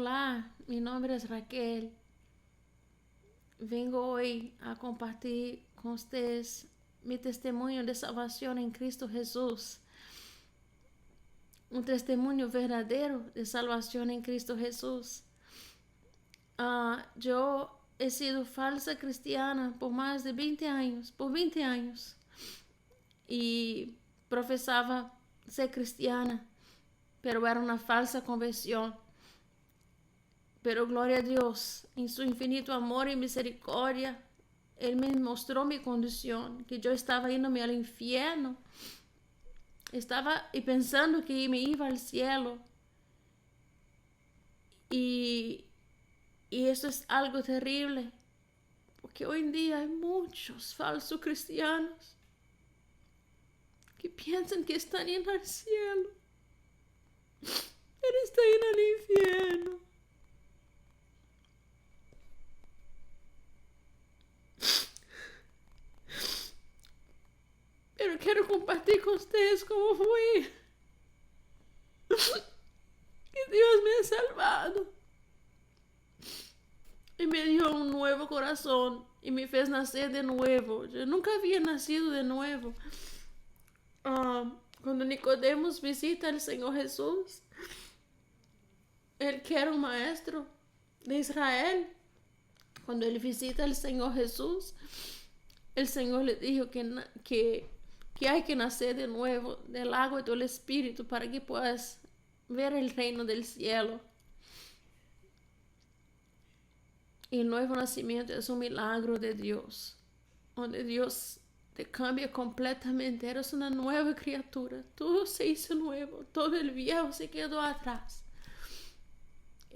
Hola, mi nombre es Raquel. Vengo hoy a compartir con ustedes mi testimonio de salvación en Cristo Jesús. Un testimonio verdadero de salvación en Cristo Jesús. Yo he sido falsa cristiana por más de 20 años, por 20 años. Y profesaba ser cristiana, pero era una falsa conversión. Pero gloria a Dios, en su infinito amor y misericordia, Él me mostró mi condición, que yo estaba yéndome al infierno. Estaba pensando que me iba al cielo. Y eso es algo terrible, porque hoy en día hay muchos falsos cristianos que piensan que están yendo al cielo, pero están yendo al infierno. Pero quiero compartir con ustedes cómo fue que Dios me ha salvado y me dio un nuevo corazón y me fez nacer de nuevo. Yo nunca había nacido de nuevo. Cuando Nicodemos visita al Señor Jesús, él que era un maestro de Israel, cuando él visita al Señor Jesús, el Señor le dijo que hay que nacer de nuevo del agua y del Espíritu para que puedas ver el reino del cielo. Y el nuevo nacimiento es un milagro de Dios, donde Dios te cambia completamente. Eres una nueva criatura. Todo se hizo nuevo. Todo el viejo se quedó atrás.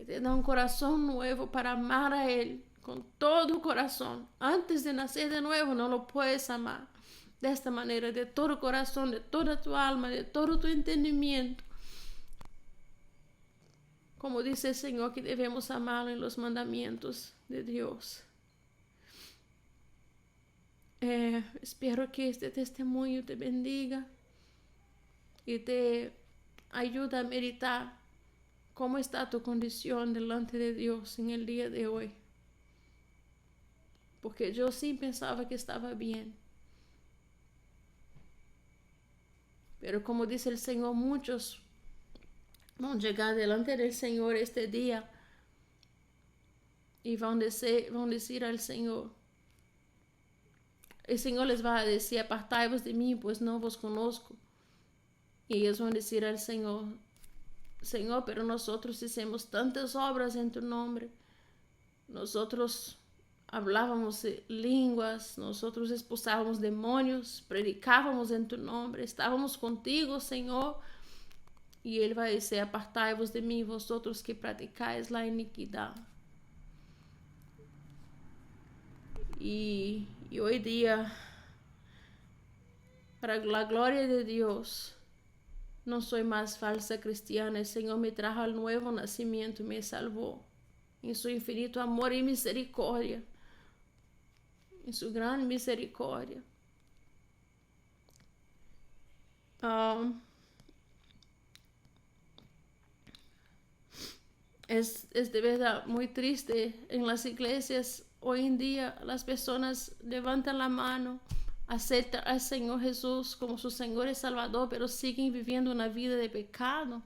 Y te da un corazón nuevo para amar a Él con todo corazón. Antes de nacer de nuevo no lo puedes amar de esta manera, de todo corazón, de toda tu alma, de todo tu entendimiento. Como dice el Señor, que debemos amarlo en los mandamientos de Dios. Espero que este testimonio te bendiga y te ayude a meditar cómo está tu condición delante de Dios en el día de hoy. Porque yo sí pensaba que estaba bien. Pero como dice el Señor, muchos van a llegar delante del Señor este día y van a decir al Señor, el Señor les va a decir: apartai-vos de mí, pues no vos conozco. Y ellos van a decir al Señor: Señor, pero nosotros hicimos tantas obras en tu nombre. Nosotros hablábamos lenguas, nosotros expulsábamos demonios, predicábamos en tu nombre, estábamos contigo, Señor. Y Él va a decir: apartai-vos de mí, vosotros que practicáis la iniquidad. Y hoy día, para la gloria de Dios, no soy más falsa cristiana. El Señor me trajo al nuevo nacimiento y me salvó. En su infinito amor y misericordia. En su gran misericordia. Es de verdad muy triste. En las iglesias hoy en día las personas levantan la mano, aceptan al Señor Jesús como su Señor y Salvador, pero siguen viviendo una vida de pecado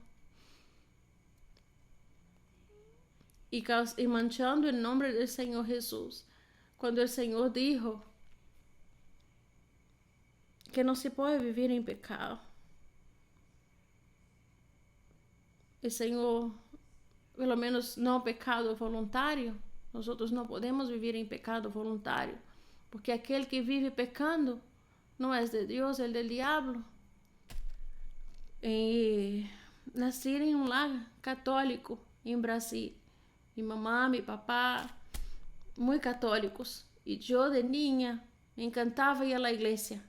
y manchando el nombre del Señor Jesús, cuando el Señor dijo que no se puede vivir en pecado. El Señor, por lo menos no pecado voluntario. Nosotros no podemos vivir en pecado voluntario, porque aquel que vive pecando no es de Dios, es del diablo. Nací en un lar católico en Brasil. Mi mamá, mi papá, muy católicos. Y yo de niña me encantaba ir a la iglesia.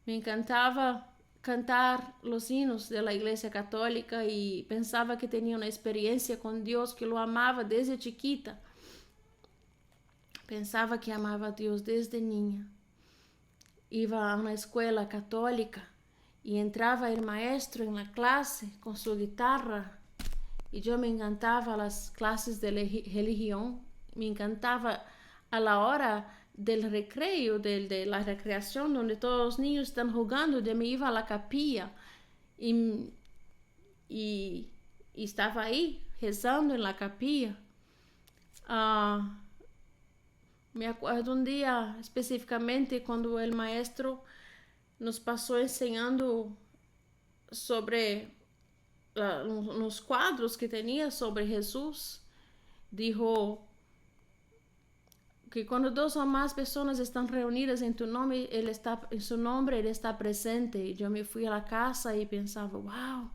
Me encantaba cantar los hinos de la iglesia católica y pensaba que tenía una experiencia con Dios, que lo amaba desde chiquita. Pensaba que amaba a Dios desde niña. Iba a una escuela católica y entraba el maestro en la clase con su guitarra Y yo me encantaba las clases de religión, me encantaba a la hora del recreo, de la recreación, donde todos los niños están jugando, yo me iba a la capilla y, y, y estaba ahí rezando en la capilla. Me acuerdo un día específicamente cuando el maestro nos pasó enseñando sobre los cuadros que tenía sobre Jesús. Dijo que cuando dos o más personas están reunidas en tu nombre, él está, en su nombre, Él está presente. Y yo me fui a la casa y pensaba, wow,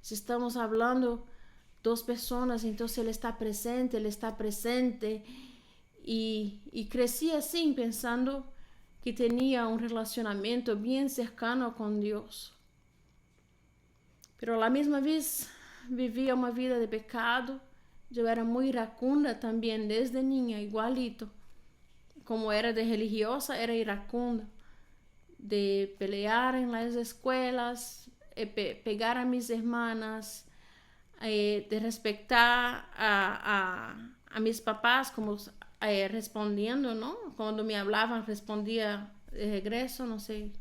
si estamos hablando dos personas, entonces Él está presente, Él está presente. Y crecí así, pensando que tenía un relacionamiento bien cercano con Dios. Pero a la misma vez vivía una vida de pecado. Yo era muy iracunda también desde niña, igualito. Como era de religiosa, era iracunda. De pelear en las escuelas, pegar a mis hermanas, de respetar a mis papás como respondiendo, ¿no? Cuando me hablaban respondía de regreso, no sé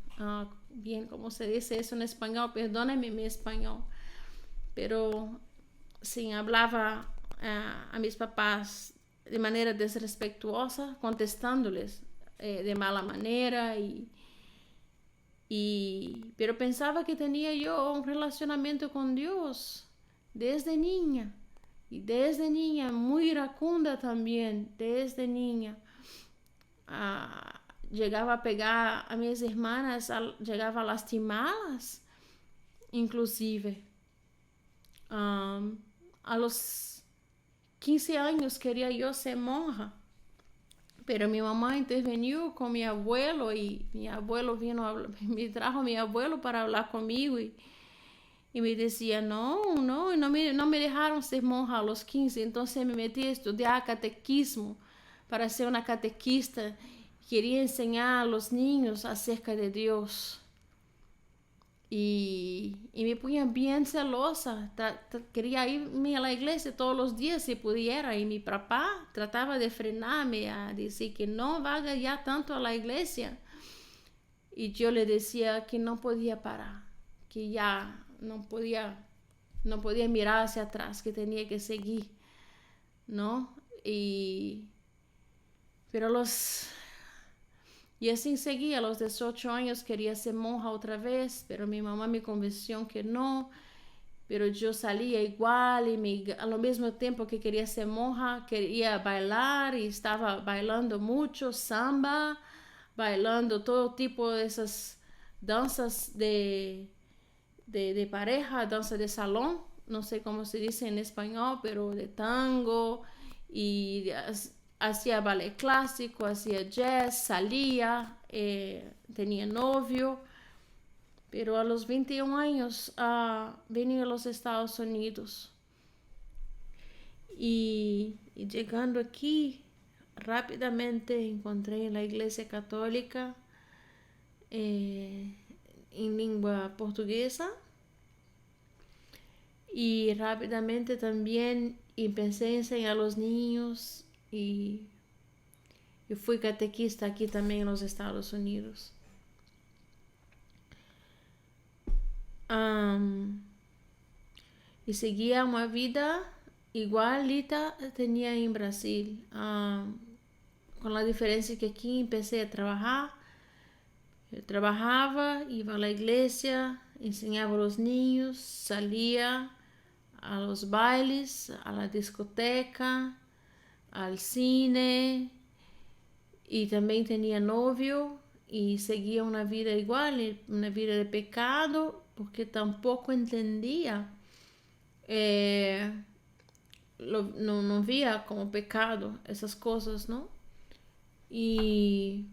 bien cómo se dice eso en español, perdónenme mi español, pero sí hablaba a mis papás de manera desrespetuosa, contestándoles de mala manera pero pensaba que tenía yo un relacionamiento con Dios desde niña. Y desde niña, muy iracunda también, desde niña. Llegaba a pegar a mis hermanas, llegaba a lastimarlas, inclusive. A los 15 años quería yo ser monja, pero mi mamá intervenió con mi abuelo y mi abuelo me trajo a mi abuelo para hablar conmigo y me decía, no me dejaron ser monja a los 15, entonces me metí a estudiar catequismo para ser una catequista. Quería enseñar a los niños acerca de Dios. Y me ponía bien celosa. Quería irme a la iglesia todos los días si pudiera. Y mi papá trataba de frenarme, a decir que no vaya ya tanto a la iglesia. Y yo le decía que no podía parar, que ya no podía mirar hacia atrás, que tenía que seguir, ¿no? Pero y así seguí. A los 18 años quería ser monja otra vez, pero mi mamá me convenció que no. Pero yo salía igual y al mismo tiempo que quería ser monja, quería bailar y estaba bailando mucho samba, bailando todo tipo de esas danzas de pareja, danza de salón, no sé cómo se dice en español, pero de tango, y hacía ballet clásico, hacía jazz, salía, tenía novio, pero a los 21 años vine a los Estados Unidos y llegando aquí rápidamente encontré la iglesia católica en lengua portuguesa y rápidamente también empecé a enseñar a los niños y fui catequista aquí también en los Estados Unidos. Y seguía una vida igualita tenía en Brasil, con la diferencia que aquí empecé a trabajar. Yo trabajaba, iba a la iglesia, enseñaba a los niños, salía a los bailes, a la discoteca, al cine, y también tenía novio y seguía una vida igual, una vida de pecado, porque tampoco entendía, no veía como pecado esas cosas, ¿no? Y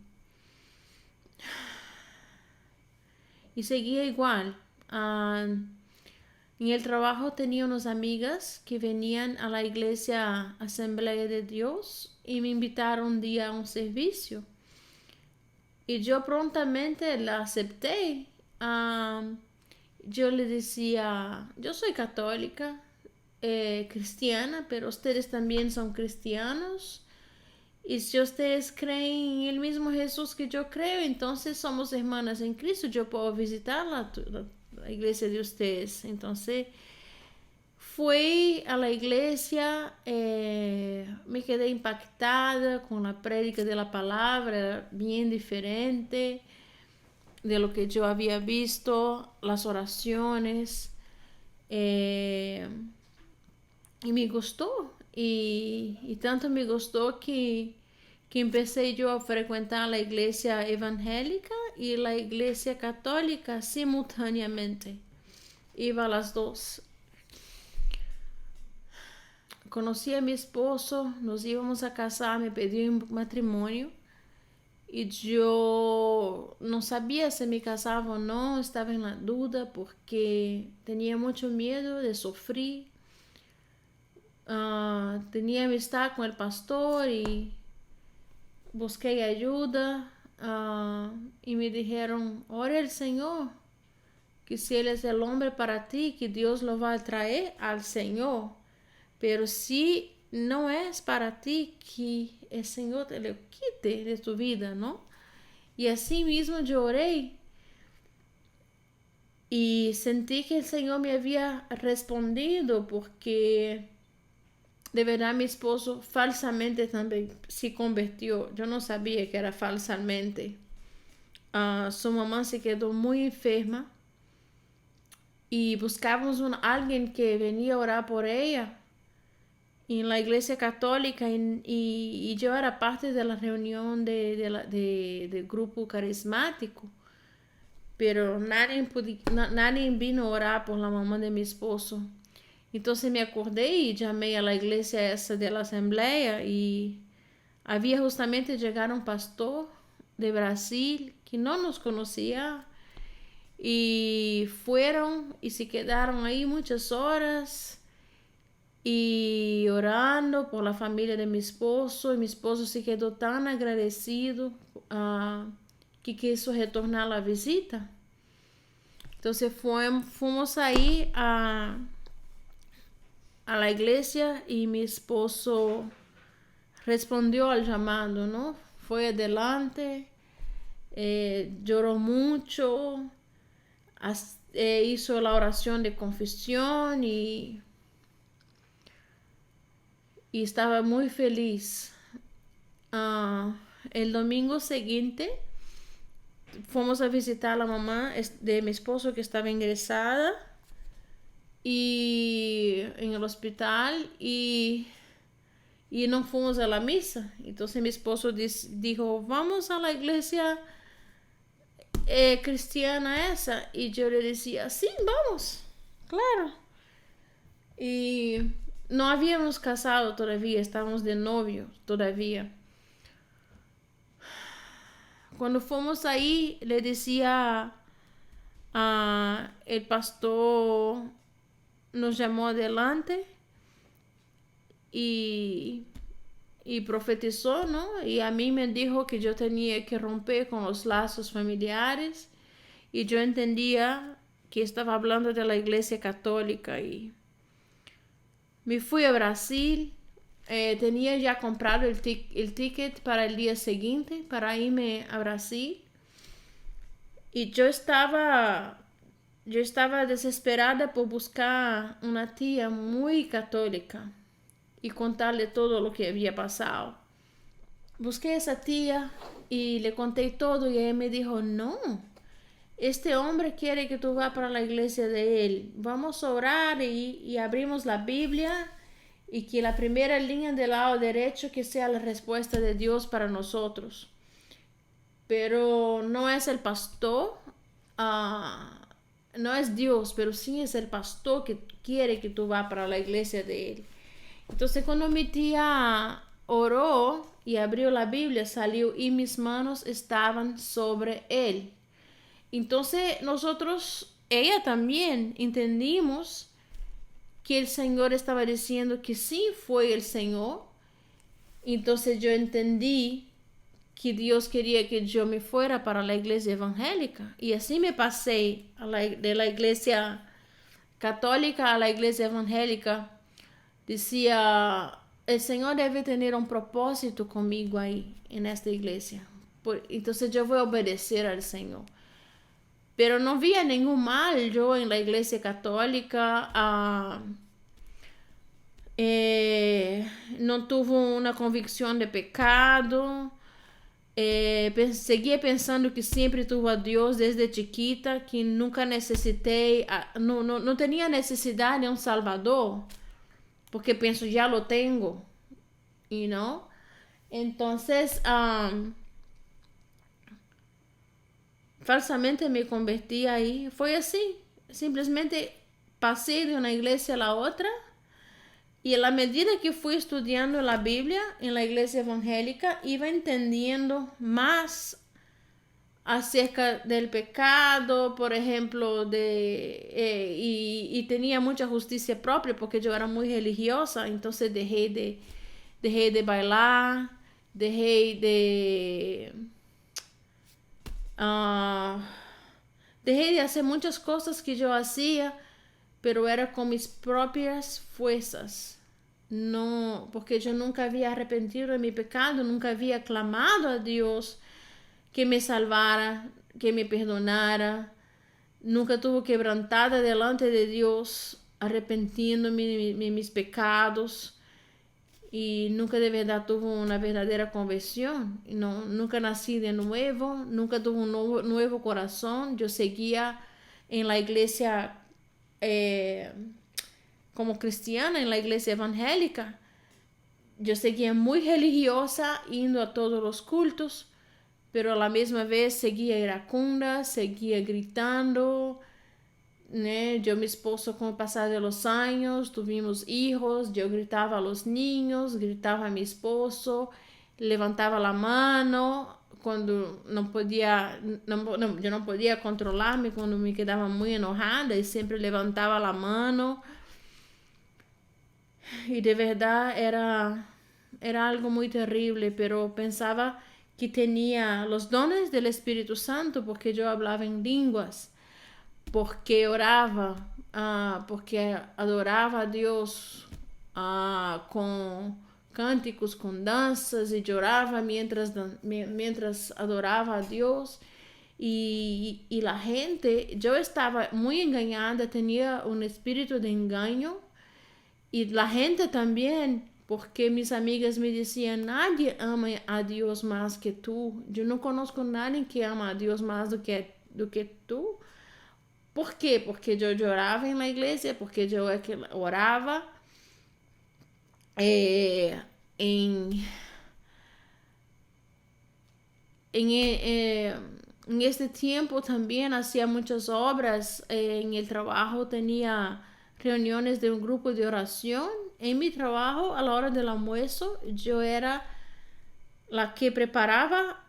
seguía igual. En el trabajo tenía unas amigas que venían a la iglesia Asamblea de Dios y me invitaron un día a un servicio. Y yo prontamente la acepté. Yo le decía, yo soy católica, cristiana, pero ustedes también son cristianos. Y si ustedes creen en el mismo Jesús que yo creo, entonces somos hermanas en Cristo. Yo puedo visitar la iglesia de ustedes. Entonces fui a la iglesia, me quedé impactada con la prédica de la palabra, era bien diferente de lo que yo había visto, las oraciones. Y me gustó. Y tanto me gustó que empecé yo a frecuentar la iglesia evangélica y la iglesia católica simultáneamente. Iba a las dos. Conocí a mi esposo, nos íbamos a casar, me pidió un matrimonio. Y yo no sabía si me casaba o no, estaba en la duda porque tenía mucho miedo de sufrir. Tenía amistad con el pastor y busqué ayuda. Y me dijeron, ora al Señor, que si Él es el hombre para ti, que Dios lo va a traer al Señor. Pero si no es para ti, que el Señor te lo quite de tu vida, ¿no? Y así mismo yo oré y sentí que el Señor me había respondido porque de verdad mi esposo falsamente también se convirtió. Yo no sabía que era falsamente. Su mamá se quedó muy enferma y buscábamos alguien que venía a orar por ella en la iglesia católica y yo era parte de la reunión del grupo carismático, pero nadie vino a orar por la mamá de mi esposo. Entonces me acordé y llamé a la iglesia esa de la asamblea y había justamente llegado un pastor de Brasil que no nos conocía y fueron y se quedaron ahí muchas horas y orando por la familia de mi esposo, y mi esposo se quedó tan agradecido que quiso retornar la visita. Entonces fuimos ahí a la iglesia y mi esposo respondió al llamado, ¿no? Fue adelante, lloró mucho, hizo la oración de confesión y estaba muy feliz. El domingo siguiente fuimos a visitar a la mamá de mi esposo que estaba ingresada y en el hospital y no fuimos a la misa. Entonces mi esposo dijo, vamos a la iglesia cristiana esa. Y yo le decía, sí, vamos, claro. Y no habíamos casado todavía, estábamos de novio todavía. Cuando fuimos ahí, le decía el pastor nos llamó adelante y profetizó, ¿no? Y a mí me dijo que yo tenía que romper con los lazos familiares y yo entendía que estaba hablando de la iglesia católica y me fui a Brasil. Tenía ya comprado el ticket para el día siguiente para irme a Brasil y yo estaba desesperada por buscar una tía muy católica y contarle todo lo que había pasado. Busqué a esa tía y le conté todo y ella me dijo, no, este hombre quiere que tú vayas para la iglesia de él. Vamos a orar y abrimos la Biblia y que la primera línea del lado derecho que sea la respuesta de Dios para nosotros. Pero no es el pastor, no es Dios, pero sí es el pastor que quiere que tú vayas para la iglesia de él. Entonces cuando mi tía oró y abrió la Biblia, salió y mis manos estaban sobre él. Entonces nosotros, ella también entendimos que el Señor estaba diciendo que sí fue el Señor. Entonces yo entendí que Dios quería que yo me fuera para la iglesia evangélica. Y así me pasé de la iglesia católica a la iglesia evangélica decía, el Señor debe tener un propósito conmigo ahí, en esta iglesia. Entonces yo voy a obedecer al Señor. Pero no había ningún mal yo en la iglesia católica. No tuve una convicción de pecado. Seguía pensando que siempre tuve a Dios desde chiquita, que nunca necesité, no tenía necesidad de un Salvador, porque pienso ya lo tengo, you know. Entonces, falsamente me convertí ahí. Fue así, simplemente pasé de una iglesia a la otra. Y a la medida que fui estudiando la Biblia en la iglesia evangélica, iba entendiendo más acerca del pecado, por ejemplo, y tenía mucha justicia propia porque yo era muy religiosa, entonces dejé de bailar, dejé de... Uh, dejé de hacer muchas cosas que yo hacía, pero era con mis propias fuerzas. No, porque yo nunca había arrepentido de mi pecado, nunca había clamado a Dios que me salvara, que me perdonara. Nunca tuve quebrantada delante de Dios, arrepentiéndome de mis pecados. Y nunca de verdad tuve una verdadera conversión. No, nunca nací de nuevo, nunca tuve un nuevo corazón. Yo seguía en la iglesia como cristiana, en la iglesia evangélica. Yo seguía muy religiosa, yendo a todos los cultos, pero a la misma vez seguía iracunda, seguía gritando. Yo, mi esposo, con el pasar de los años, tuvimos hijos, yo gritaba a los niños, gritaba a mi esposo, levantaba la mano cuando no podía, yo no podía controlarme cuando me quedaba muy enojada y siempre levantaba la mano. Y de verdad era algo muy terrible, pero pensaba que tenía los dones del Espíritu Santo porque yo hablaba en lenguas, porque oraba, porque adoraba a Dios con cánticos, con danzas y lloraba mientras adoraba a Dios. Y la gente, yo estaba muy engañada, tenía un espíritu de engaño. Y la gente también, porque mis amigas me decían, nadie ama a Dios más que tú. Yo no conozco a nadie que ama a Dios más do que tú. ¿Por qué? Porque yo lloraba en la iglesia, porque yo oraba en, en este tiempo también hacía muchas obras. En el trabajo tenía reuniones de un grupo de oración. En mi trabajo, a la hora del almuerzo, yo era la que preparaba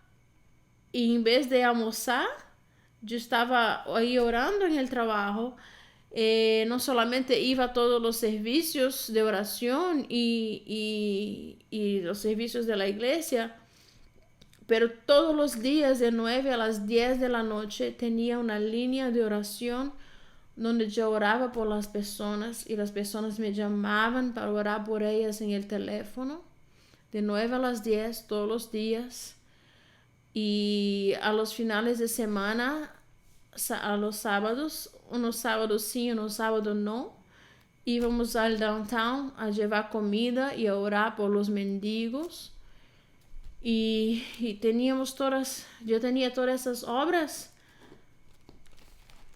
y en vez de almorzar, yo estaba ahí orando en el trabajo. No solamente iba a todos los servicios de oración y los servicios de la iglesia, pero todos los días de 9 a las 10 de la noche tenía una línea de oración donde yo oraba por las personas y las personas me llamaban para orar por ellas en el teléfono de 9 a las 10 todos los días. Y a los finales de semana, a los sábados, unos sábados sí, unos sábados no, íbamos al downtown a llevar comida y a orar por los mendigos. Y teníamos yo tenía todas esas obras,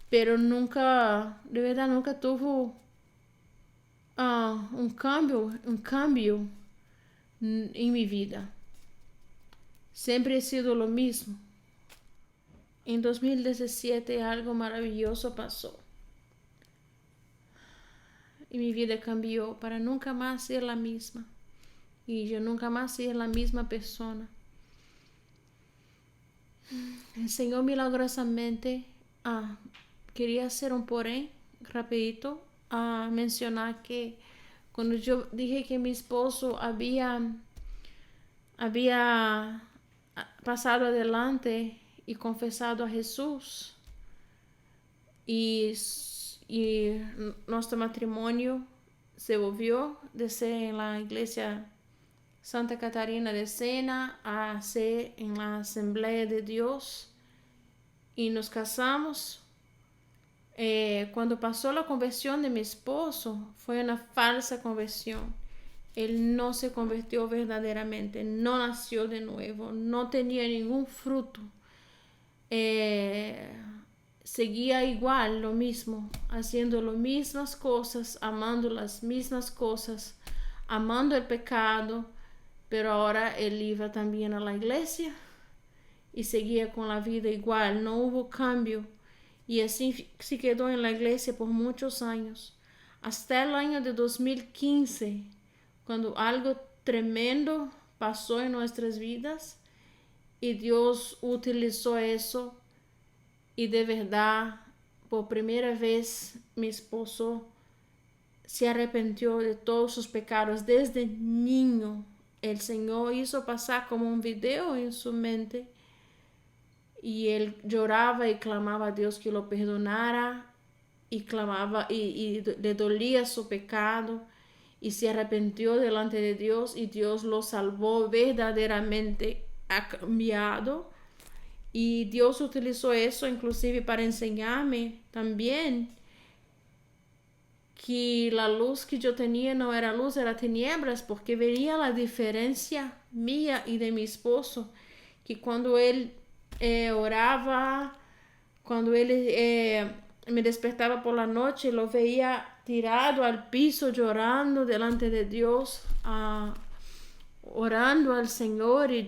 pero nunca, de verdad, nunca tuvo un cambio en mi vida. Siempre he sido lo mismo. En 2017 algo maravilloso pasó. Y mi vida cambió para nunca más ser la misma. Y yo nunca más ser la misma persona. El Señor milagrosamente quería hacer un porém rapidito, mencionar que cuando yo dije que mi esposo había pasado adelante y confesado a Jesús y nuestro matrimonio se volvió de ser en la iglesia Santa Catarina de Sena a ser en la Asamblea de Dios y nos casamos. Cuando pasó la conversión de mi esposo, fue una falsa conversión. Él no se convirtió verdaderamente, no nació de nuevo, no tenía ningún fruto. Seguía igual lo mismo, haciendo las mismas cosas, amando las mismas cosas, amando el pecado, pero ahora él iba también a la iglesia y seguía con la vida igual, no hubo cambio. Y así se quedó en la iglesia por muchos años, hasta el año de 2015, cuando algo tremendo pasó en nuestras vidas y Dios utilizó eso y de verdad, por primera vez, mi esposo se arrepintió de todos sus pecados desde niño. El Señor hizo pasar como un video en su mente y él lloraba y clamaba a Dios que lo perdonara y clamaba y le dolía su pecado y se arrepintió delante de Dios y Dios lo salvó verdaderamente, ha cambiado. Y Dios utilizó eso inclusive para enseñarme también que la luz que yo tenía no era luz, era tinieblas, porque veía la diferencia mía y de mi esposo, que cuando él oraba, cuando él me despertaba por la noche, lo veía tirado al piso llorando delante de Dios, orando al Señor, y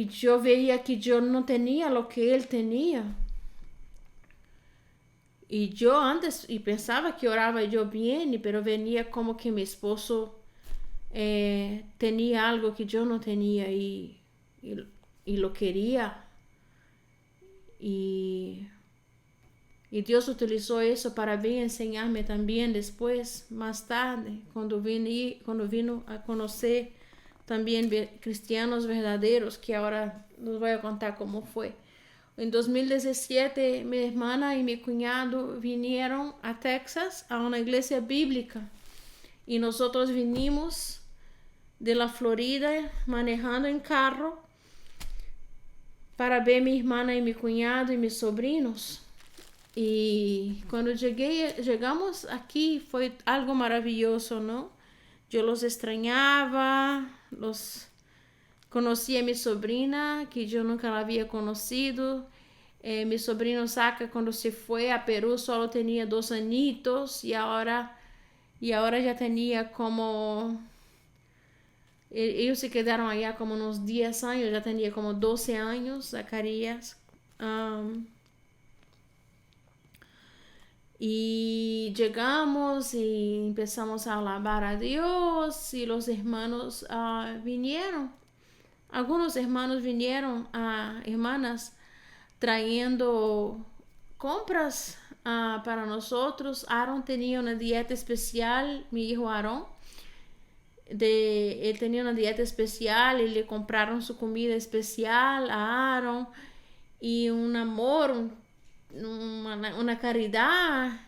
yo veía que yo no tenía lo que él tenía. Y yo antes pensaba que oraba yo bien, pero venía como que mi esposo tenía algo que yo no tenía y lo quería. Y Dios utilizó eso para bien enseñarme también después, más tarde, cuando vino a conocer también cristianos verdaderos, que ahora les voy a contar cómo fue. En 2017, mi hermana y mi cuñado vinieron a Texas a una iglesia bíblica y nosotros vinimos de la Florida manejando en carro para ver mi hermana y mi cuñado y mis sobrinos. Y cuando llegamos aquí fue algo maravilloso, ¿no? Yo los extrañaba, conocí a mi sobrina, que yo nunca la había conocido. Mi sobrino Saca, cuando se fue a Perú, solo tenía 2 añitos y ahora ya tenía como... Ellos se quedaron allá como unos 10 años, ya tenía como 12 años, Zacarías. Y llegamos y empezamos a alabar a Dios y los hermanos vinieron. Algunos hermanos vinieron, hermanas, trayendo compras para nosotros. Aaron tenía una dieta especial, mi hijo Aaron. Él tenía una dieta especial y le compraron su comida especial a Aaron. Y un amor, una caridad.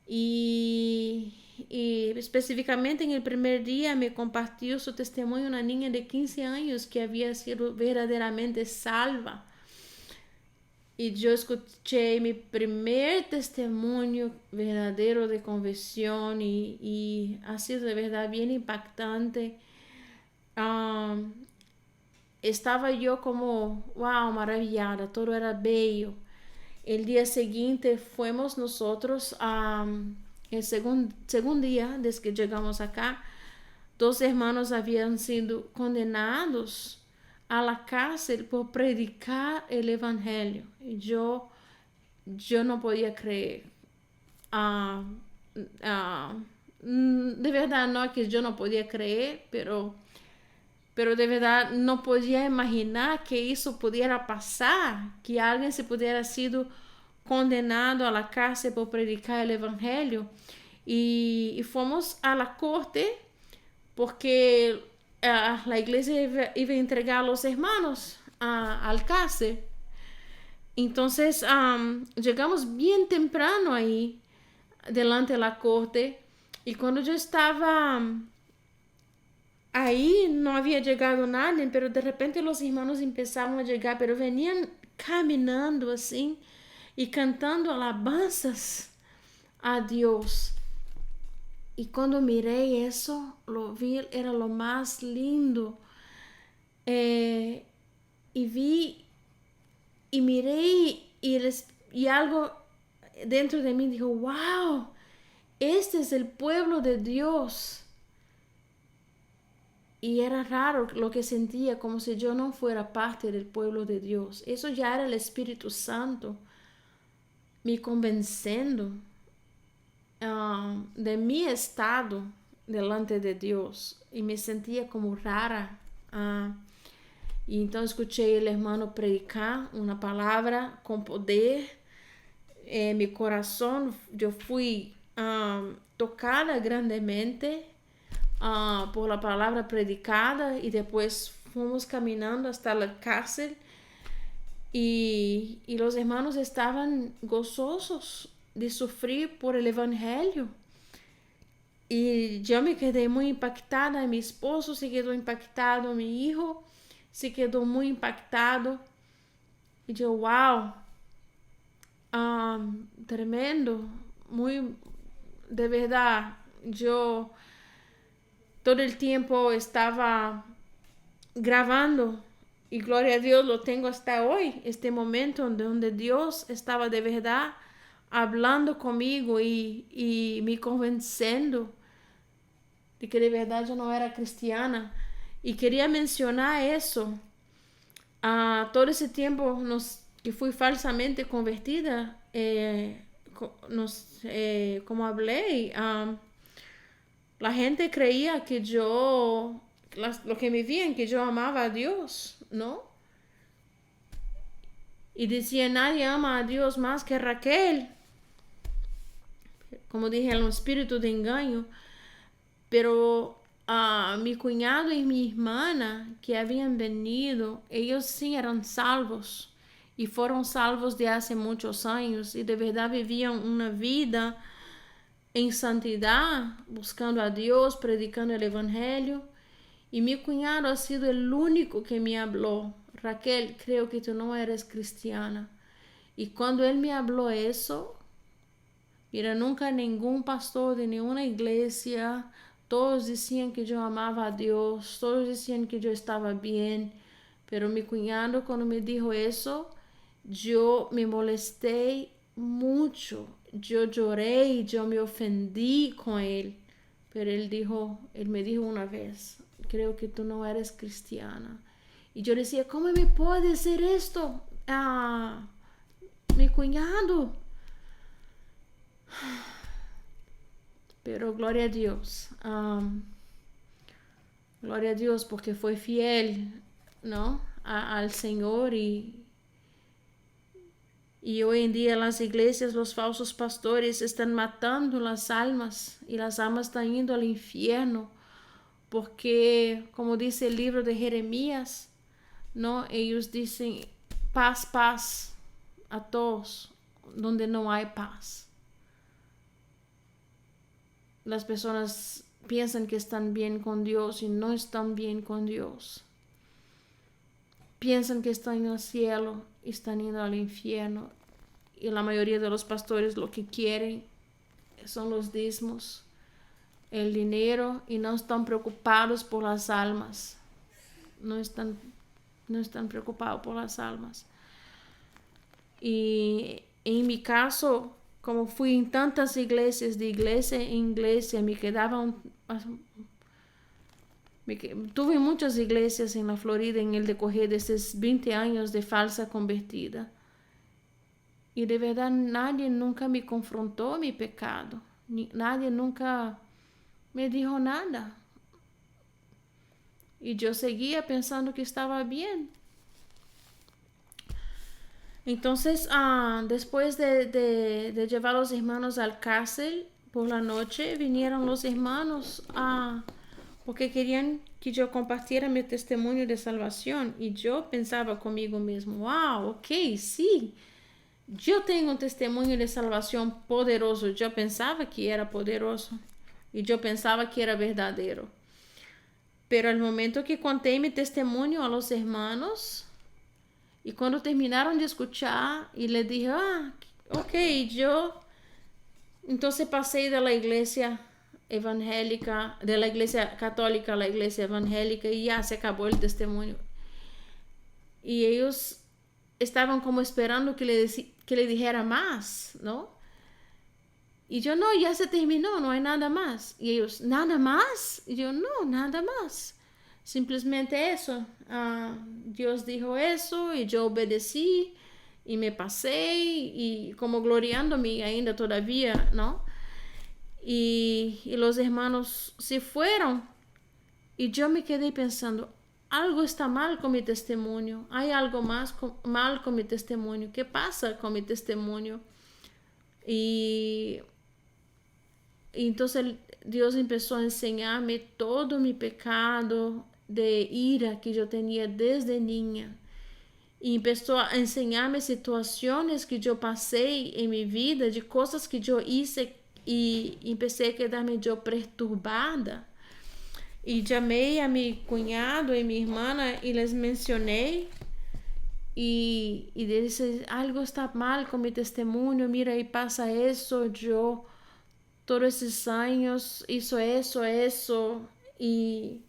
Y específicamente en el primer día me compartió su testimonio una niña de 15 años que había sido verdaderamente salva. Y yo escuché mi primer testimonio verdadero de conversión y ha sido de verdad bien impactante. Estaba yo como, wow, maravillada, todo era bello. El día siguiente fuimos nosotros, el segundo día desde que llegamos acá, 2 hermanos habían sido condenados a la cárcel por predicar el evangelio. Y yo no podía creer. De verdad no que yo no podía creer, pero de verdad no podía imaginar que eso pudiera pasar, que alguien se pudiera sido condenado a la cárcel por predicar el evangelio. Y fuimos a la corte porque la iglesia iba a entregar a los hermanos al cárcel. Entonces llegamos bien temprano ahí delante de la corte. Y cuando yo estaba ahí, no había llegado nadie, pero de repente los hermanos empezaron a llegar, pero venían caminando así y cantando alabanzas a Dios. Y cuando miré eso, lo vi, era lo más lindo. Y vi y miré y algo dentro de mí dijo, wow, este es el pueblo de Dios. Y era raro lo que sentía, como si yo no fuera parte del pueblo de Dios. Eso ya era el Espíritu Santo me convenciendo de mi estado delante de Dios. Y me sentía como rara. Y entonces escuché el hermano predicar una palabra con poder. En mi corazón yo fui tocada grandemente por la palabra predicada, y después fuimos caminando hasta la cárcel y los hermanos estaban gozosos de sufrir por el evangelio. Y yo me quedé muy impactada, mi esposo se quedó impactado, mi hijo se quedó muy impactado. Y yo, wow, tremendo, muy, de verdad, yo todo el tiempo estaba grabando, y gloria a Dios lo tengo hasta hoy, este momento donde Dios estaba de verdad hablando conmigo y me convenciendo de que de verdad yo no era cristiana. Y quería mencionar eso. Todo ese tiempo que fui falsamente convertida, como hablé, la gente creía que yo, lo que me veían, que yo amaba a Dios, ¿no? Y decía, nadie ama a Dios más que Raquel. Como dije, era un espíritu de engaño. Pero mi cuñado y mi hermana que habían venido, ellos sí eran salvos. Y fueron salvos de hace muchos años. Y de verdad vivían una vida en santidad, buscando a Dios, predicando el evangelio. Y mi cuñado ha sido el único que me habló, Raquel, creo que tú no eres cristiana. Y cuando él me habló eso, mira, nunca ningún pastor de ninguna iglesia, todos decían que yo amaba a Dios, todos decían que yo estaba bien, pero mi cuñado cuando me dijo eso, yo me molesté mucho, yo lloré, yo me ofendí con él, pero él me dijo una vez, creo que tú no eres cristiana. Y yo decía, ¿cómo me puede decir esto? Mi cuñado. Pero gloria a Dios. Gloria a Dios porque fue fiel, ¿no? Al Señor y hoy en día en las iglesias los falsos pastores están matando las almas y las almas están yendo al infierno porque, como dice el libro de Jeremías, ¿no? Ellos dicen paz, paz a todos donde no hay paz. Las personas piensan que están bien con Dios y no están bien con Dios. Piensan que están en el cielo y están yendo al infierno. Y la mayoría de los pastores lo que quieren son los diezmos, el dinero, y no están preocupados por las almas. No están preocupados por las almas. Y en mi caso, como fui en tantas iglesias, de iglesia en iglesia, tuve muchas iglesias en la Florida en el decorrer de estos 20 años de falsa convertida. Y de verdad nadie nunca me confrontó mi pecado. Nadie nunca me dijo nada. Y yo seguía pensando que estaba bien. Entonces, después de llevar a los hermanos al cárcel por la noche, vinieron los hermanos porque querían que yo compartiera mi testimonio de salvación. Y yo pensaba conmigo mismo, wow, ok, sí, Yo tengo un testimonio de salvación poderoso. Yo pensaba que era poderoso y yo pensaba que era verdadero. Pero al momento que conté mi testimonio a los hermanos, y cuando terminaron de escuchar, y les dije, ok, yo entonces pasé de la iglesia evangélica, de la iglesia católica a la iglesia evangélica, y ya se acabó el testimonio. Y ellos estaban como esperando que le dijera más, ¿no? Y yo, no, ya se terminó, no hay nada más. Y ellos, ¿nada más? Y yo, no, nada más. Simplemente eso. Dios dijo eso y yo obedecí y me pasé y como gloriándome ainda todavía, ¿no? Y los hermanos se fueron y yo me quedé pensando, algo está mal con mi testimonio, hay algo más mal con mi testimonio, ¿qué pasa con mi testimonio? Y entonces Dios empezó a enseñarme todo mi pecado de ira que yo tenía desde niña. Y empezó a enseñarme situaciones que yo pasé en mi vida, de cosas que yo hice y empecé a quedarme yo perturbada. Y llamé a mi cuñado y mi hermana y les mencioné y dice, algo está mal con mi testimonio, mira, ahí pasa eso, yo todos esos años hizo eso, y,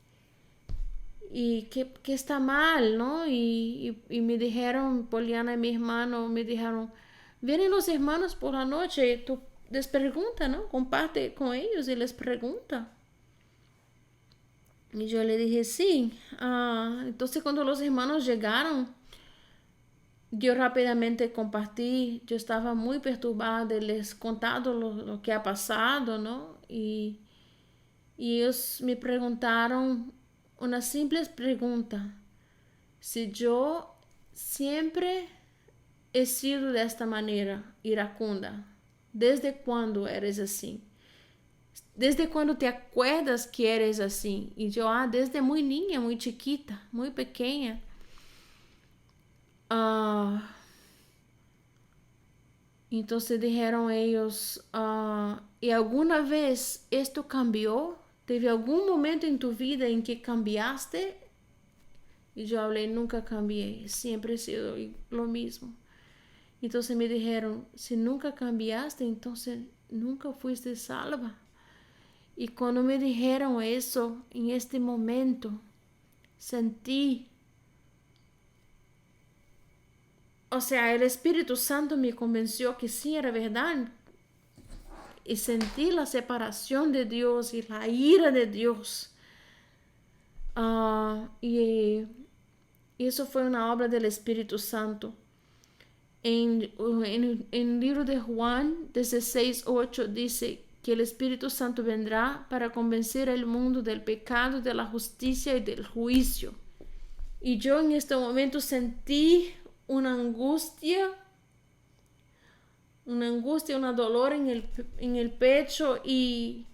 y que está mal, ¿no? Y me dijeron, Poliana y mi hermano, me dijeron, vienen los hermanos por la noche, tú les pregunta, ¿no? Comparte con ellos y les pregunta. Y yo le dije, sí. Entonces cuando los hermanos llegaron, yo rápidamente compartí, yo estaba muy perturbada de les contado lo que ha pasado, ¿no? Y ellos me preguntaron una simple pregunta, si yo siempre he sido de esta manera, iracunda, ¿desde cuándo eres así? ¿Desde cuándo te acuerdas que eres así? Y yo, desde muy niña, muy chiquita, muy pequeña. Entonces dijeron ellos, ¿y alguna vez esto cambió? ¿Teve algún momento en tu vida en que cambiaste? Y yo hablé, nunca cambié, siempre he sido lo mismo. Entonces me dijeron, si nunca cambiaste, entonces nunca fuiste salva. Y cuando me dijeron eso, en este momento, sentí, o sea, el Espíritu Santo me convenció que sí era verdad. Y sentí la separación de Dios y la ira de Dios. Y eso fue una obra del Espíritu Santo. En el libro de Juan 16:8 dice que el Espíritu Santo vendrá para convencer al mundo del pecado, de la justicia y del juicio. Y yo en este momento sentí una angustia, una dolor en el pecho y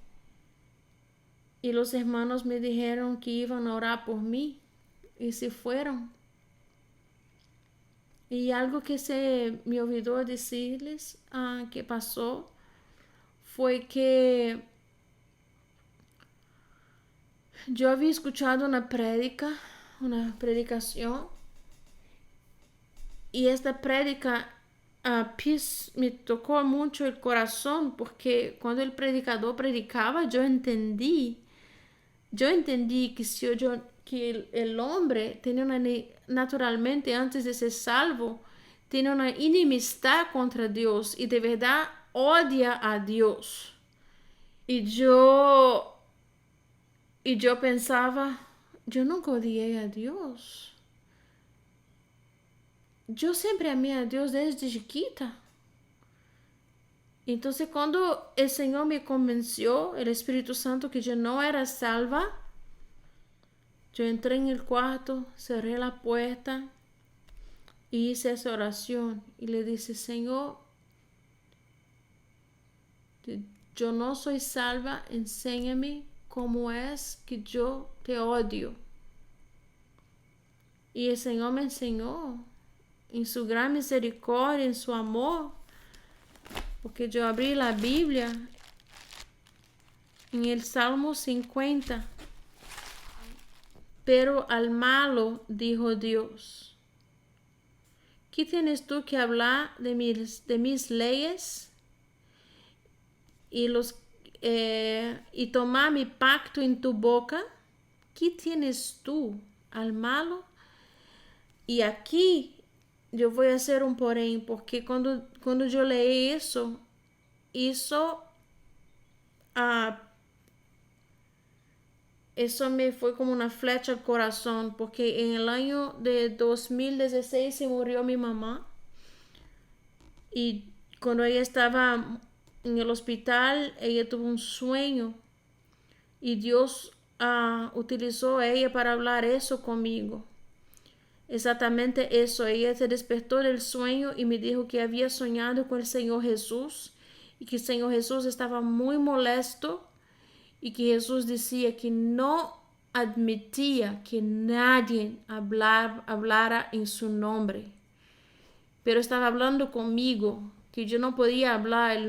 los hermanos me dijeron que iban a orar por mí y se fueron. Y algo que se me olvidó decirles que pasó fue que yo había escuchado una predicación, y esta prédica me tocó mucho el corazón porque cuando el predicador predicaba yo entendí que que el hombre tiene naturalmente antes de ser salvo tiene una enemistad contra Dios y de verdad odia a Dios. Y yo pensaba, yo nunca odié a Dios. Yo siempre amé a Dios desde chiquita. Entonces cuando el Señor me convenció, el Espíritu Santo, que yo no era salva, yo entré en el cuarto, cerré la puerta y hice esa oración. Y le dije, Señor, yo no soy salva, enséñame cómo es que yo te odio. Y el Señor me enseñó. en su gran misericordia, en su amor, porque yo abrí la Biblia en el Salmo 50. Pero al malo dijo Dios: ¿qué tienes tú que hablar de mis leyes y tomar mi pacto en tu boca? ¿Qué tienes tú al malo? Y aquí yo voy a hacer un porém, porque cuando yo leí eso eso me fue como una flecha al corazón, porque en el año de 2016 se murió mi mamá. Y cuando ella estaba en el hospital, ella tuvo un sueño. Y Dios utilizó a ella para hablar eso conmigo. Exactamente eso. Ella se despertó del sueño y me dijo que había soñado con el Señor Jesús. Y que el Señor Jesús estaba muy molesto. Y que Jesús decía que no admitía que nadie hablara en su nombre. Pero estaba hablando conmigo, que yo no podía hablar en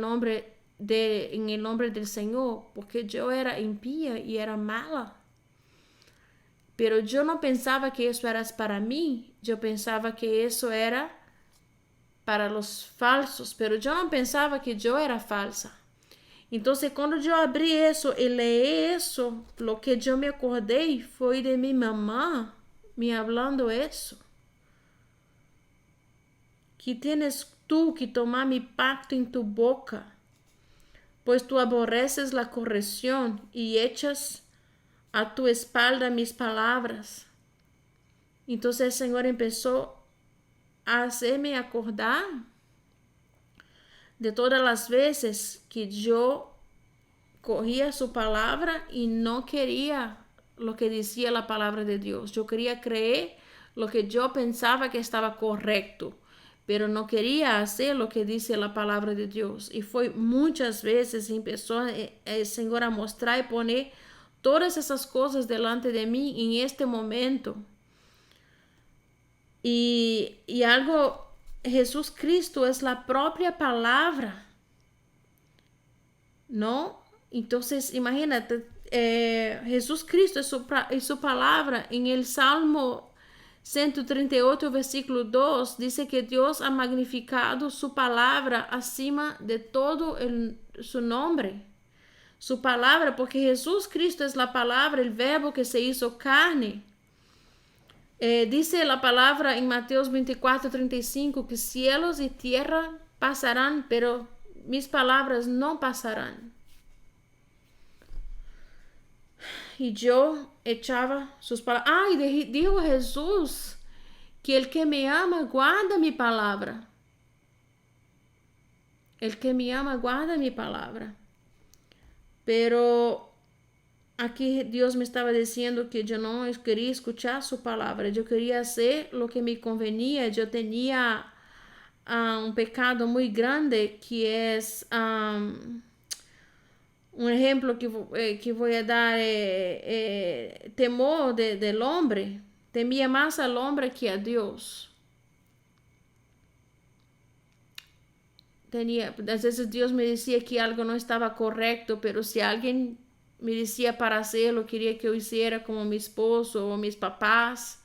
el nombre del Señor, porque yo era impía y era mala. Pero yo no pensaba que eso era para mí, yo pensaba que eso era para los falsos, pero yo no pensaba que yo era falsa. Entonces, cuando yo abrí eso y leí eso, lo que yo me acordé fue de mi mamá me hablando eso. Que tienes tú que tomar mi pacto en tu boca, pues tú aborreces la corrección y echas a tu espalda mis palabras. Entonces el Señor empezó a hacerme acordar de todas las veces que yo cogía su palabra y no quería lo que decía la palabra de Dios. Yo quería creer lo que yo pensaba que estaba correcto, pero no quería hacer lo que dice la palabra de Dios. Y fue muchas veces empezó el Señor a mostrar y poner todas esas cosas delante de mí en este momento. Y algo, Jesús Cristo es la propia palabra, ¿no? Entonces, imagínate, Jesús Cristo es su palabra. En el Salmo 138, versículo 2, dice que Dios ha magnificado su palabra acima de todo su nombre. Su palabra, porque Jesús Cristo es la palabra, el verbo que se hizo carne. Dice la palabra en Mateos 24:35 que cielos y tierra pasarán, pero mis palabras no pasarán. Y yo echaba sus palabras. Y dijo Jesús que el que me ama guarda mi palabra. El que me ama guarda mi palabra. Pero aquí Dios me estaba diciendo que yo no quería escuchar su palabra. Yo quería hacer lo que me convenía. Yo tenía un pecado muy grande que es... un ejemplo que voy a dar, temor del hombre. Temía más al hombre que a Dios. A veces Dios me decía que algo no estaba correcto, pero si alguien me decía para hacerlo, quería que yo hiciera como mi esposo o mis papás,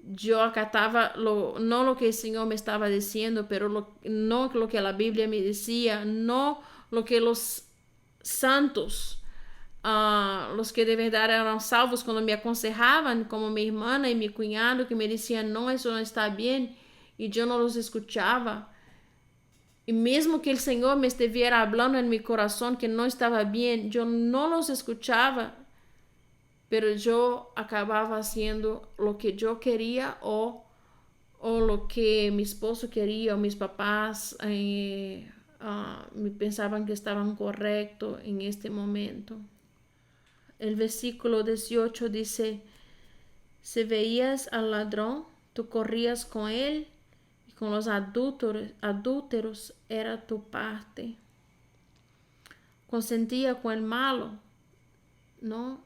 yo acataba no lo que el Señor me estaba diciendo, pero no lo que la Biblia me decía, no lo que los santos, los que de verdad eran salvos, cuando me aconsejaban, como mi hermana y mi cuñado, que me decían, no, eso no está bien, y yo no los escuchaba. Y mismo que el Señor me estuviera hablando en mi corazón que no estaba bien, yo no los escuchaba, pero yo acababa haciendo lo que yo quería o lo que mi esposo quería o mis papás me pensaban que estaban correctos en este momento. El versículo 18 dice, si veías al ladrón, tú corrías con él, y con los adúlteros era tu parte. Consentía con el malo, ¿no?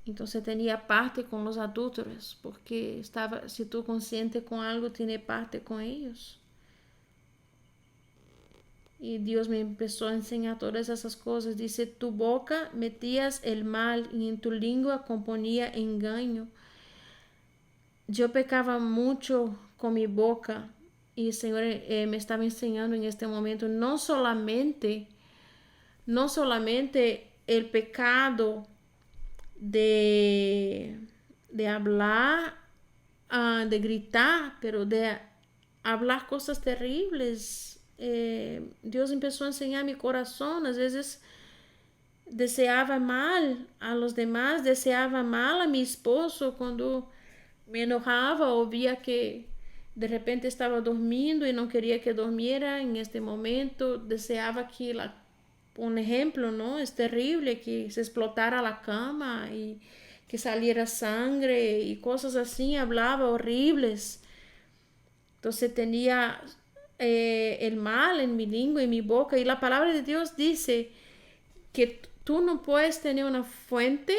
Entonces tenía parte con los adúlteros, porque estaba, si tú consciente con algo, tiene parte con ellos. Y Dios me empezó a enseñar todas esas cosas. Dice, tu boca metías el mal y en tu lengua componía engaño. Yo pecaba mucho con mi boca y el Señor me estaba enseñando en este momento no solamente el pecado de, de hablar, de gritar, pero de hablar cosas terribles. Dios empezó a enseñar mi corazón. A veces deseaba mal a los demás, deseaba mal a mi esposo cuando me enojaba o veía que de repente estaba dormindo y no quería que durmiera en este momento, deseaba que un ejemplo, ¿no? Es terrible que se explotara la cama y que saliera sangre y cosas así, hablaba horribles. Entonces tenía el mal en mi lengua y mi boca y la palabra de Dios dice que tú no puedes tener una fuente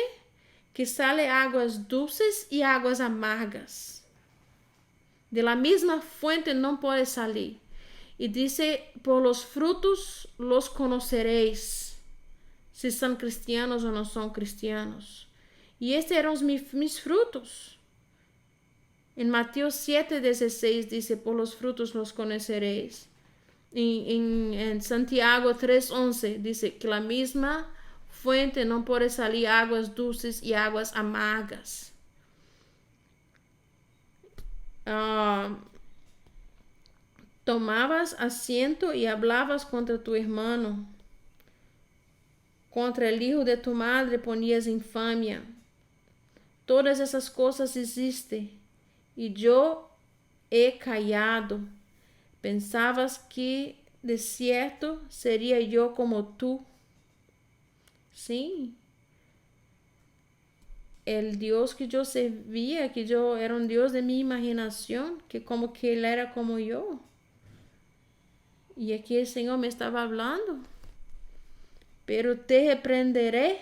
que sale aguas dulces y aguas amargas. De la misma fuente no puede salir. Y dice, por los frutos los conoceréis, si son cristianos o no son cristianos. Y estos eran mis frutos. En Mateo 7:16 dice, por los frutos los conoceréis. En Santiago 3:11 dice que la misma fuente no puede salir aguas dulces y aguas amargas. Tomabas asiento y hablabas contra tu hermano. Contra el hijo de tu madre ponías infamia. Todas esas cosas existen. Y yo he callado. Pensabas que de cierto sería yo como tú. Sí. El Dios que yo servía, que yo era un Dios de mi imaginación, que como que Él era como yo. Y aquí el Señor me estaba hablando. Pero te reprenderé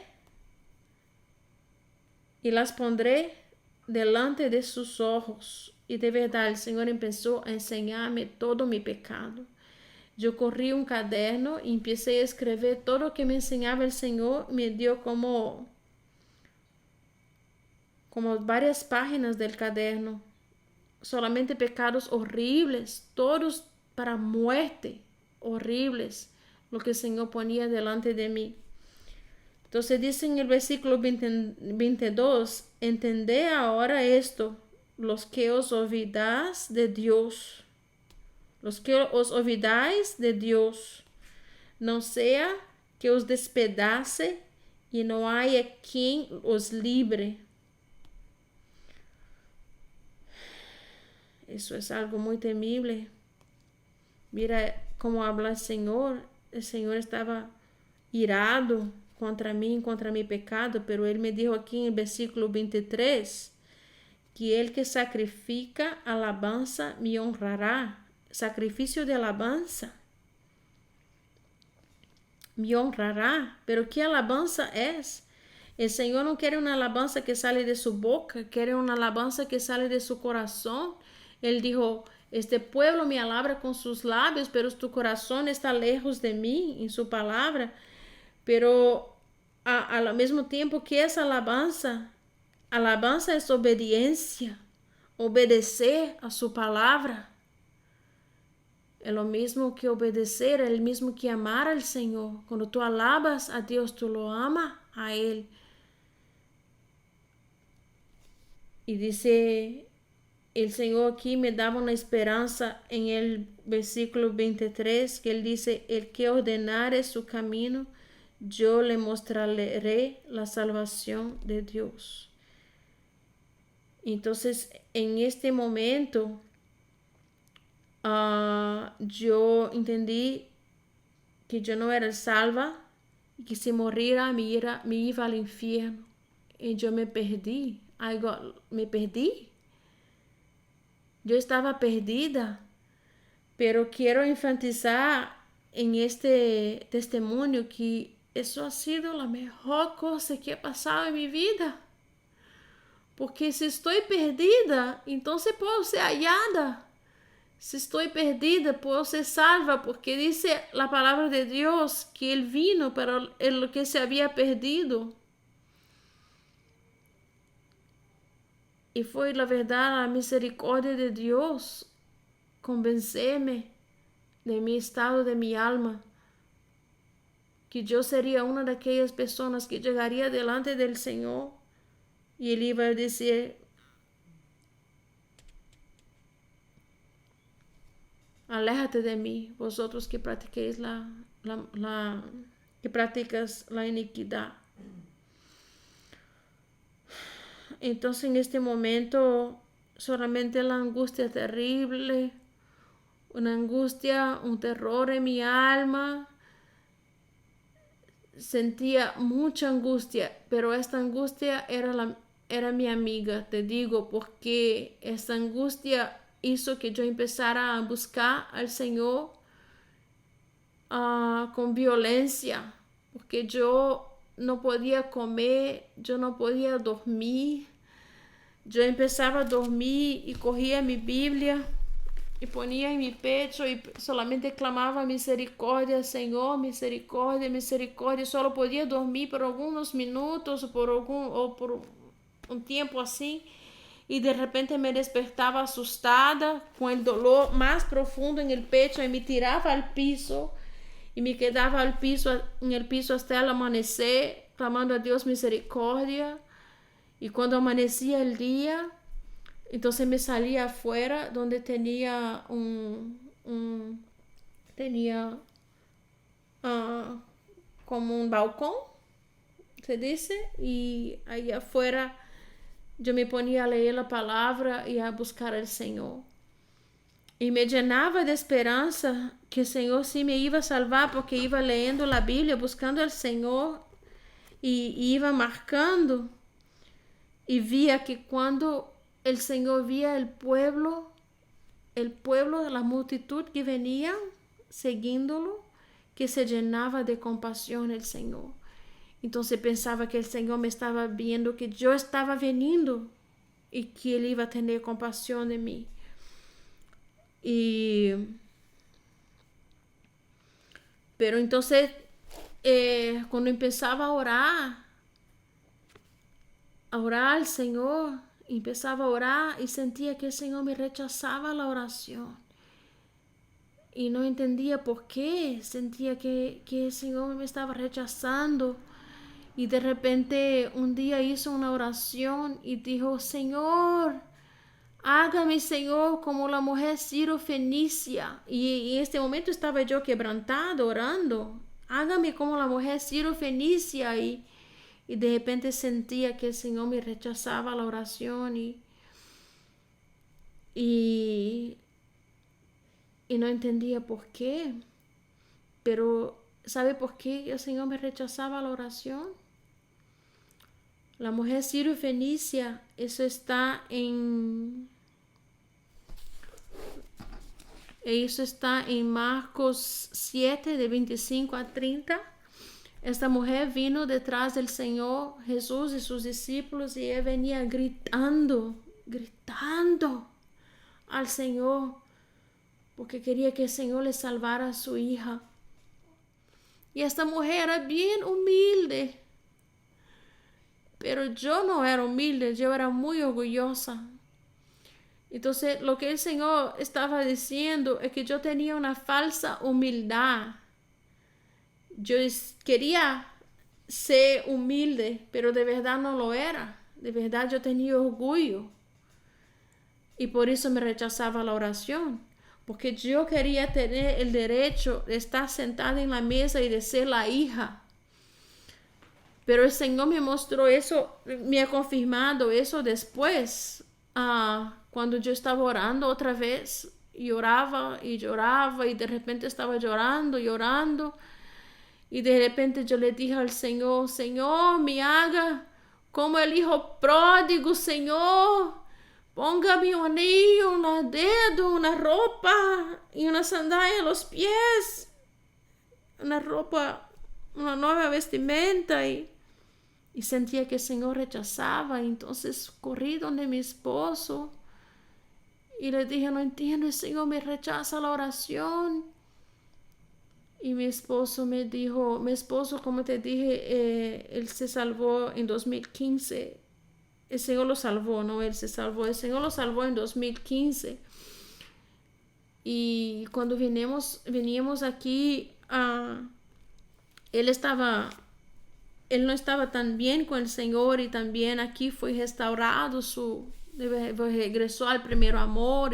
y las pondré delante de sus ojos. Y de verdad el Señor empezó a enseñarme todo mi pecado. Yo corrí un caderno y empecé a escribir todo lo que me enseñaba el Señor. Me dio como varias páginas del caderno. Solamente pecados horribles, todos para muerte, horribles, lo que el Señor ponía delante de mí. Entonces dice en el versículo 22, entended ahora esto, los que os olvidáis de Dios, los que os olvidáis de Dios, no sea que os despedace y no haya quien os libre. Eso es algo muy temible. Mira cómo habla el Señor. El Señor estaba irado contra mí, contra mi pecado, pero Él me dijo aquí en el versículo 23 que el que sacrifica alabanza me honrará. Sacrificio de alabanza. Me honrará. Pero ¿qué alabanza es? El Señor no quiere una alabanza que sale de su boca, quiere una alabanza que sale de su corazón. Él dijo, este pueblo me alabra con sus labios, pero tu corazón está lejos de mí en su palabra. Pero al mismo tiempo, ¿qué es alabanza? Alabanza es obediencia, obedecer a su palabra. Es lo mismo que obedecer, es lo mismo que amar al Señor. Cuando tú alabas a Dios, tú lo amas a Él. Y dice, el Señor aquí me daba una esperanza en el versículo 23, que Él dice, el que ordenare su camino, yo le mostraré la salvación de Dios. Entonces, en este momento, yo entendí que yo no era salva y que si moriera me iba al infierno. Y yo me perdí. Me perdí. Yo estaba perdida. Pero quiero enfatizar en este testimonio que eso ha sido la mejor cosa que ha pasado en mi vida. Porque si estoy perdida, entonces puedo ser hallada. Si estoy perdida, puedo ser salva, porque dice la palabra de Dios que Él vino para lo que se había perdido. Y fue la verdad, la misericordia de Dios convencerme de mi estado, de mi alma, que yo sería una de aquellas personas que llegaría delante del Señor y Él iba a decir: aléjate de mí, vosotros que practiquéis que practicas la iniquidad. Entonces en este momento solamente la angustia terrible, una angustia, un terror en mi alma. Sentía mucha angustia, pero esta angustia era mi amiga, te digo, porque esta angustia hizo que yo empezara a buscar al Señor con violencia, porque yo no podía comer, yo no podía dormir. Yo empezaba a dormir y cogía mi Biblia y ponía en mi pecho y solamente clamaba misericordia, Señor, misericordia, misericordia. Solo podía dormir por algunos minutos o por un tiempo así. Y de repente me despertaba asustada, con el dolor más profundo en el pecho, y me tiraba al piso y me quedaba en el piso hasta el amanecer, clamando a Dios misericordia. Y cuando amanecía el día, entonces me salía afuera donde tenía tenía como un balcón, se dice, y ahí afuera yo me ponía a leer la palabra y a buscar al Señor. Y me llenaba de esperanza que el Señor sí me iba a salvar, porque iba leyendo la Biblia, buscando al Señor y iba marcando. Y vía que cuando el Señor vía el pueblo, la multitud que venía siguiéndolo, que se llenaba de compasión el Señor. Entonces pensaba que el Señor me estaba viendo, que yo estaba veniendo y que Él iba a tener compasión de mí. Pero entonces, cuando empezaba a orar al Señor, empezaba a orar y sentía que el Señor me rechazaba la oración. Y no entendía por qué, sentía que el Señor me estaba rechazando. Y de repente un día hizo una oración y dijo: Señor, hágame, Señor, como la mujer Ciro-Fenicia. Y en este momento estaba yo quebrantado, orando. Hágame como la mujer Ciro-Fenicia. Y de repente sentía que el Señor me rechazaba la oración y no entendía por qué. Pero ¿sabe por qué el Señor me rechazaba la oración? La mujer Ciro-Fenicia, eso está en Marcos 7, de 25 a 30. Esta mujer vino detrás del Señor Jesús y sus discípulos, y ella venía gritando al Señor, porque quería que el Señor le salvara a su hija. Y esta mujer era bien humilde, pero yo no era humilde, yo era muy orgullosa. Entonces lo que el Señor estaba diciendo es que yo tenía una falsa humildad. Yo quería ser humilde, pero de verdad no lo era. De verdad yo tenía orgullo. Y por eso me rechazaba la oración. Porque yo quería tener el derecho de estar sentada en la mesa y de ser la hija. Pero el Señor me mostró eso, me ha confirmado eso después. Cuando yo estaba orando otra vez, lloraba y lloraba, y de repente estaba llorando y orando. Y de repente yo le dije al Señor: Señor, me haga como el hijo pródigo, Señor. Póngame un anillo, un dedo, una ropa y una sandalia en los pies. Una ropa, una nueva vestimenta. Y y sentía que el Señor rechazaba. Entonces corrí donde mi esposo y le dije, no entiendo, el Señor me rechaza la oración. Y mi esposo me dijo, como te dije, él se salvó en 2015. El Señor lo salvó, no él se salvó. El Señor lo salvó en 2015. Y cuando veníamos aquí, él no estaba tan bien con el Señor, y también aquí fue restaurado regresó al primer amor.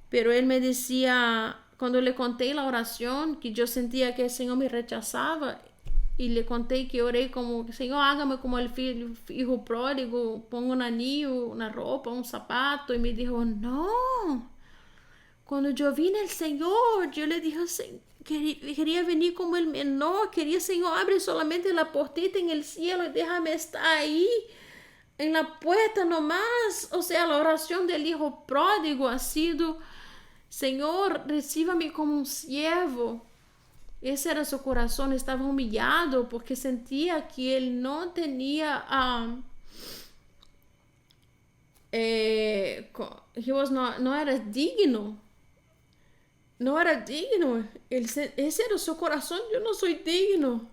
Pero él me decía, cuando le conté la oración, que yo sentía que el Señor me rechazaba, y le conté que oré como, Señor, hágame como el hijo pródigo, pongo un anillo, una ropa, un zapato, y me dijo, no. Cuando yo vine al Señor, yo le dije, quería venir como el menor, quería, Señor, abre solamente la puertita en el cielo y déjame estar ahí, en la puerta nomás. O sea, la oración del hijo pródigo ha sido, Señor, recíbame como un siervo. Ese era su corazón, estaba humillado porque sentía que él no tenía, no era digno. No era digno. Ese era su corazón. Yo no soy digno.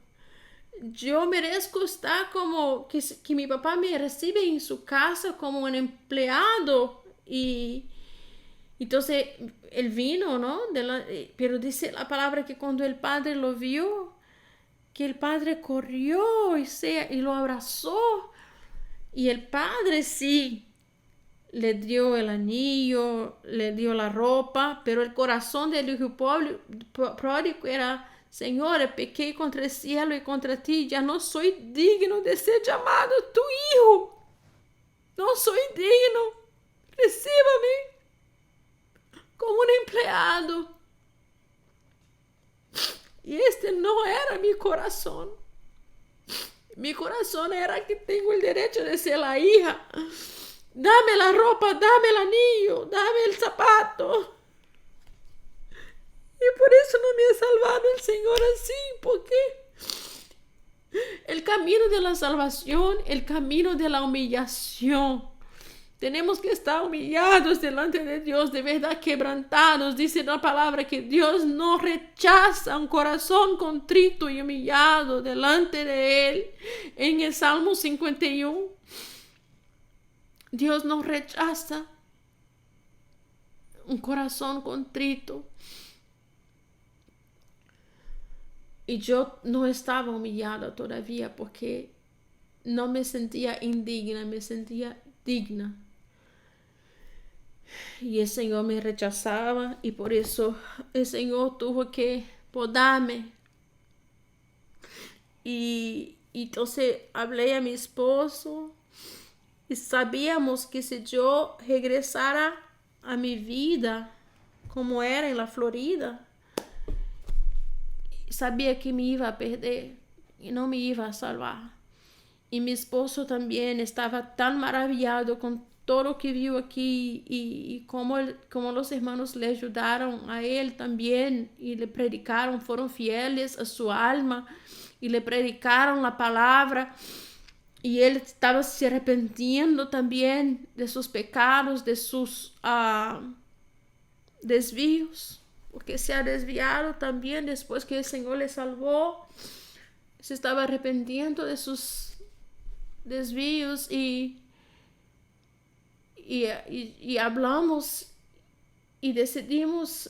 Yo merezco estar como que mi papá me recibe en su casa como un empleado. Y entonces él vino, ¿no? Pero dice la palabra que cuando el padre lo vio, que el padre corrió y lo abrazó. Y el padre sí le dio el anillo, le dio la ropa, pero el corazón del hijo pródigo era, Señor, pequé contra el cielo y contra ti, ya no soy digno de ser llamado tu hijo. No soy digno. Recíbame como un empleado. Y este no era mi corazón. Mi corazón era que tengo el derecho de ser la hija. Dame la ropa, dame el anillo, dame el zapato. Y por eso no me ha salvado el Señor así, porque el camino de la salvación, el camino de la humillación. Tenemos que estar humillados delante de Dios, de verdad quebrantados. Dice la palabra que Dios no rechaza un corazón contrito y humillado delante de Él. En el Salmo 51. Dios no rechaza un corazón contrito. Y yo no estaba humillada todavía porque no me sentía indigna, me sentía digna. Y el Señor me rechazaba y por eso el Señor tuvo que podarme. Y entonces hablé a mi esposo y sabíamos que si yo regresara a mi vida como era en la Florida, sabía que me iba a perder y no me iba a salvar. Y mi esposo también estaba tan maravillado con todo lo que vio aquí y como los hermanos le ayudaron a él también y le predicaron, fueron fieles a su alma y le predicaron la palabra. Y él estaba se arrepintiendo también de sus pecados, de sus desvíos, porque se ha desviado también después que el Señor le salvó. Se estaba arrepintiendo de sus desvíos y hablamos y decidimos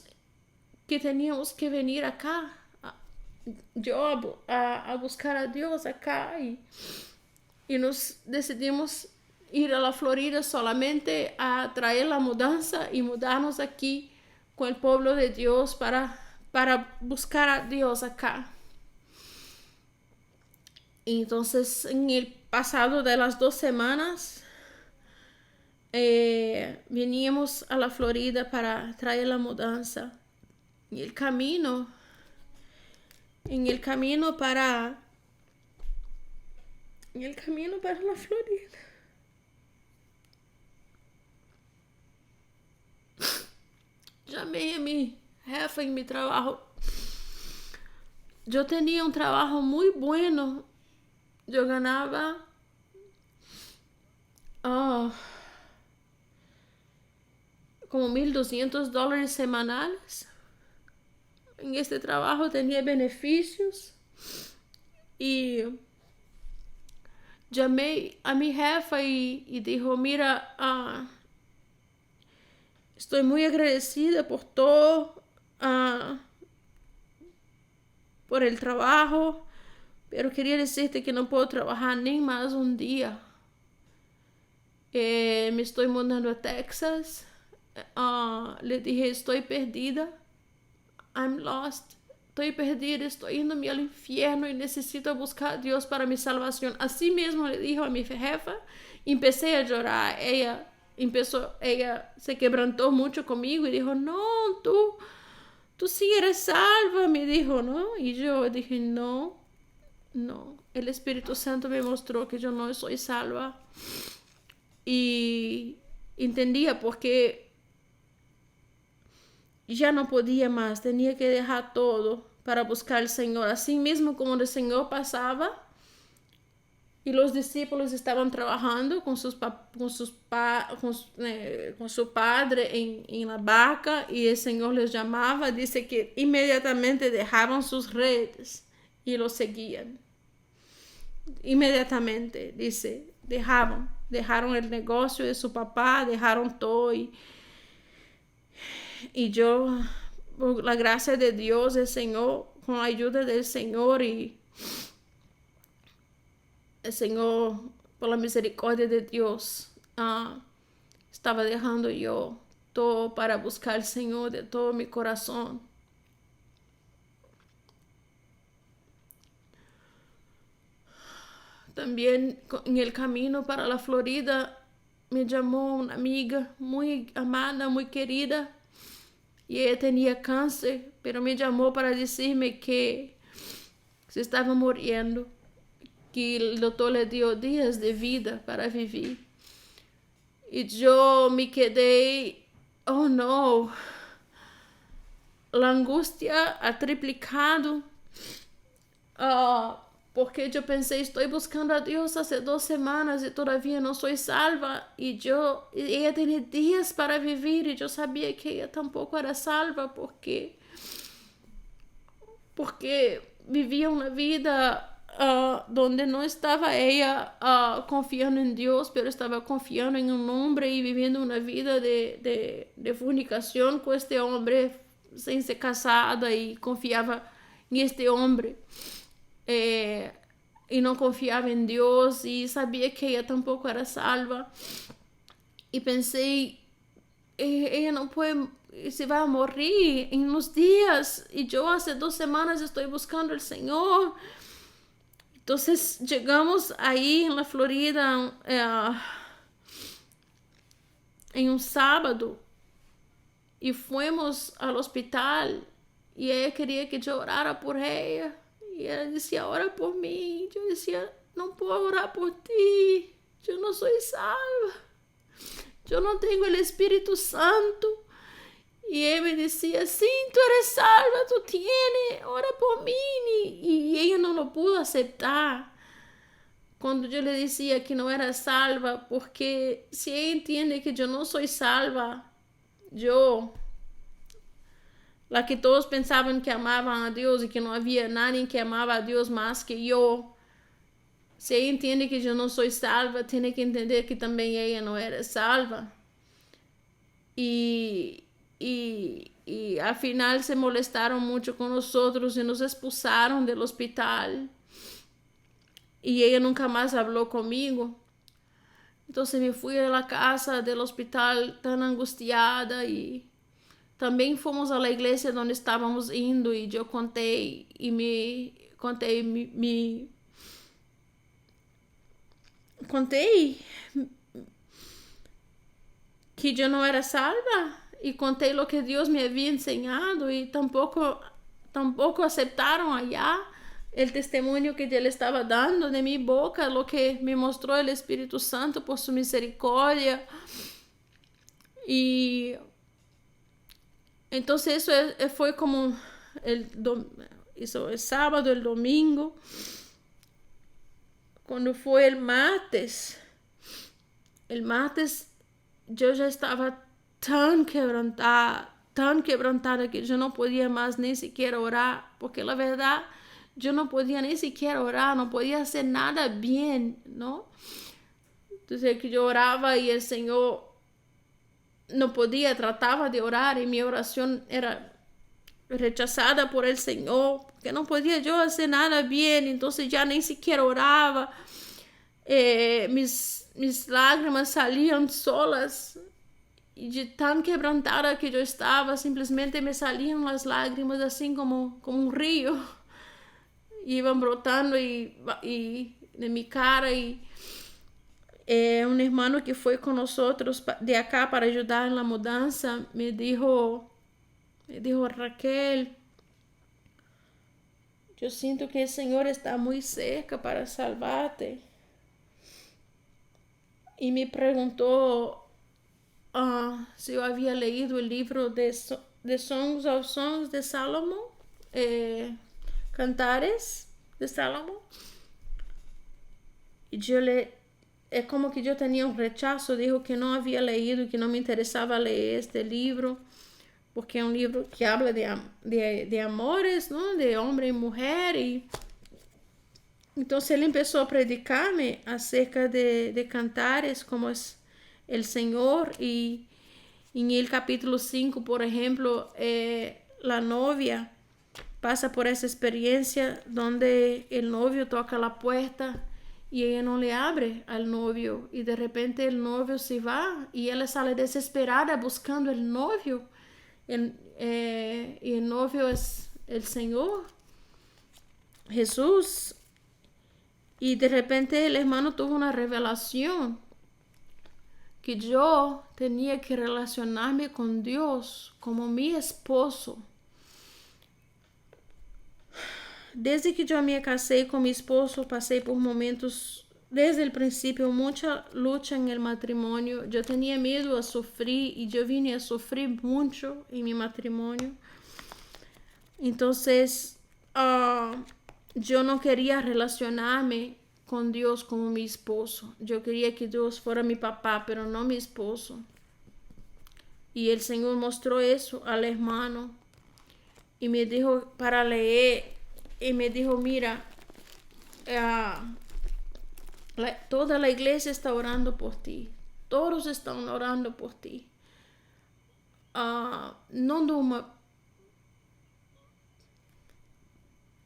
que teníamos que venir acá, yo a buscar a Dios acá, y nos decidimos ir a la Florida solamente a traer la mudanza y mudarnos aquí con el pueblo de Dios para buscar a Dios acá. Y entonces en el pasado de las 2 semanas veníamos a la Florida para traer la mudanza. Y en el camino para la Florida, llamé a mi jefe en mi trabajo. Yo tenía un trabajo muy bueno yo ganaba como $1,200 semanales. En este trabajo tenía beneficios y llamé a mi jefa y dijo, mira, estoy muy agradecida por todo, por el trabajo, pero quería decirte que no puedo trabajar ni más un día. Me estoy mudando a Texas. Le dije, estoy perdida. I'm lost. Estoy perdida, estoy yéndome al infierno y necesito buscar a Dios para mi salvación. Así mismo le dijo a mi jefa. Empecé a llorar. Ella se quebrantó mucho conmigo y dijo, no, tú sí eres salva, me dijo, ¿no? Y yo dije, no. El Espíritu Santo me mostró que yo no soy salva. Y entendía porque ya no podía más, tenía que dejar todo para buscar al Señor. Así mismo como el Señor pasaba y los discípulos estaban trabajando con su padre en la barca y el Señor les llamaba, dice que inmediatamente dejaban sus redes y los seguían. Inmediatamente, dice, dejaron el negocio de su papá, dejaron todo y yo, por la gracia de Dios, el Señor, con la ayuda del Señor y el Señor, por la misericordia de Dios, estaba dejando yo todo para buscar al Señor de todo mi corazón. También en el camino para la Florida me llamó una amiga muy amada, muy querida, y ella tenía cáncer, pero me llamó para decirme que se estaba muriendo, que el doctor le dio días de vida para vivir. Y yo me quedé, oh no, la angustia ha triplicado, porque yo pensé, estoy buscando a Dios hace 2 semanas y todavía no soy salva. Y ella tiene días para vivir y yo sabía que ella tampoco era salva porque vivía una vida donde no estaba ella confiando en Dios, pero estaba confiando en un hombre y viviendo una vida de fornicación con este hombre sin ser casada y confiaba en este hombre. Y no confiaba en Dios y sabía que ella tampoco era salva. Y pensé, ella no puede, se va a morir en unos días y yo hace 2 semanas estoy buscando al Señor. Entonces llegamos ahí en la Florida en un sábado y fuimos al hospital y ella quería que yo orara por ella y ella decía, ora por mí. Yo decía, no puedo orar por ti, yo no soy salva, yo no tengo el Espíritu Santo. Y él me decía, sí, tú eres salva, tú tienes, ora por mí. Y ella no lo pudo aceptar cuando yo le decía que no era salva, porque si ella entiende que yo no soy salva, yo, la que todos pensaban que amaban a Dios y que no había nadie que amaba a Dios más que yo, si ella entiende que yo no soy salva, tiene que entender que también ella no era salva. Y al final se molestaron mucho con nosotros y nos expulsaron del hospital. Y ella nunca más habló conmigo. Entonces me fui a la casa del hospital tan angustiada y también fuimos a la iglesia donde estábamos indo y yo conté que yo no era salva y conté lo que Dios me había enseñado y tampoco aceptaron allá el testimonio que Él estaba dando de mi boca, lo que me mostró el Espíritu Santo por su misericordia. Y entonces eso fue como el sábado, el domingo. cuando fue el martes yo ya estaba tan quebrantada que yo no podía más ni siquiera orar, porque la verdad yo no podía ni siquiera orar, no podía hacer nada bien, ¿no? Entonces que yo oraba y el Señor no podía, trataba de orar y mi oración era rechazada por el Señor, porque no podía yo hacer nada bien, entonces ya ni siquiera oraba. Mis lágrimas salían solas y de tan quebrantada que yo estaba, simplemente me salían las lágrimas así como un río, iban brotando y de mi cara y un hermano que fue con nosotros de acá para ayudar en la mudanza me dijo, Raquel, yo siento que el Señor está muy cerca para salvarte. Y me preguntó si yo había leído el libro de Songs of Songs de Salomón, Cantares de Salomón. Y yo es como que yo tenía un rechazo, dijo que no había leído y que no me interesaba leer este libro, porque es un libro que habla de amores, ¿no? De hombre y mujer. Y entonces él empezó a predicarme acerca de Cantares, como es el Señor. Y en el capítulo 5, por ejemplo, la novia pasa por esa experiencia donde el novio toca la puerta y ella no le abre al novio y de repente el novio se va y ella sale desesperada buscando el novio y el novio es el Señor Jesús. Y de repente el hermano tuvo una revelación que yo tenía que relacionarme con Dios como mi esposo. Desde que yo me casé con mi esposo, pasé por momentos, desde el principio, mucha lucha en el matrimonio. Yo tenía miedo a sufrir y yo vine a sufrir mucho en mi matrimonio. Entonces, yo no quería relacionarme con Dios como mi esposo. Yo quería que Dios fuera mi papá, pero no mi esposo. Y el Señor mostró eso al hermano y me dijo para leer. Y me dijo, mira, toda la iglesia está orando por ti. Todos están orando por ti. No durma.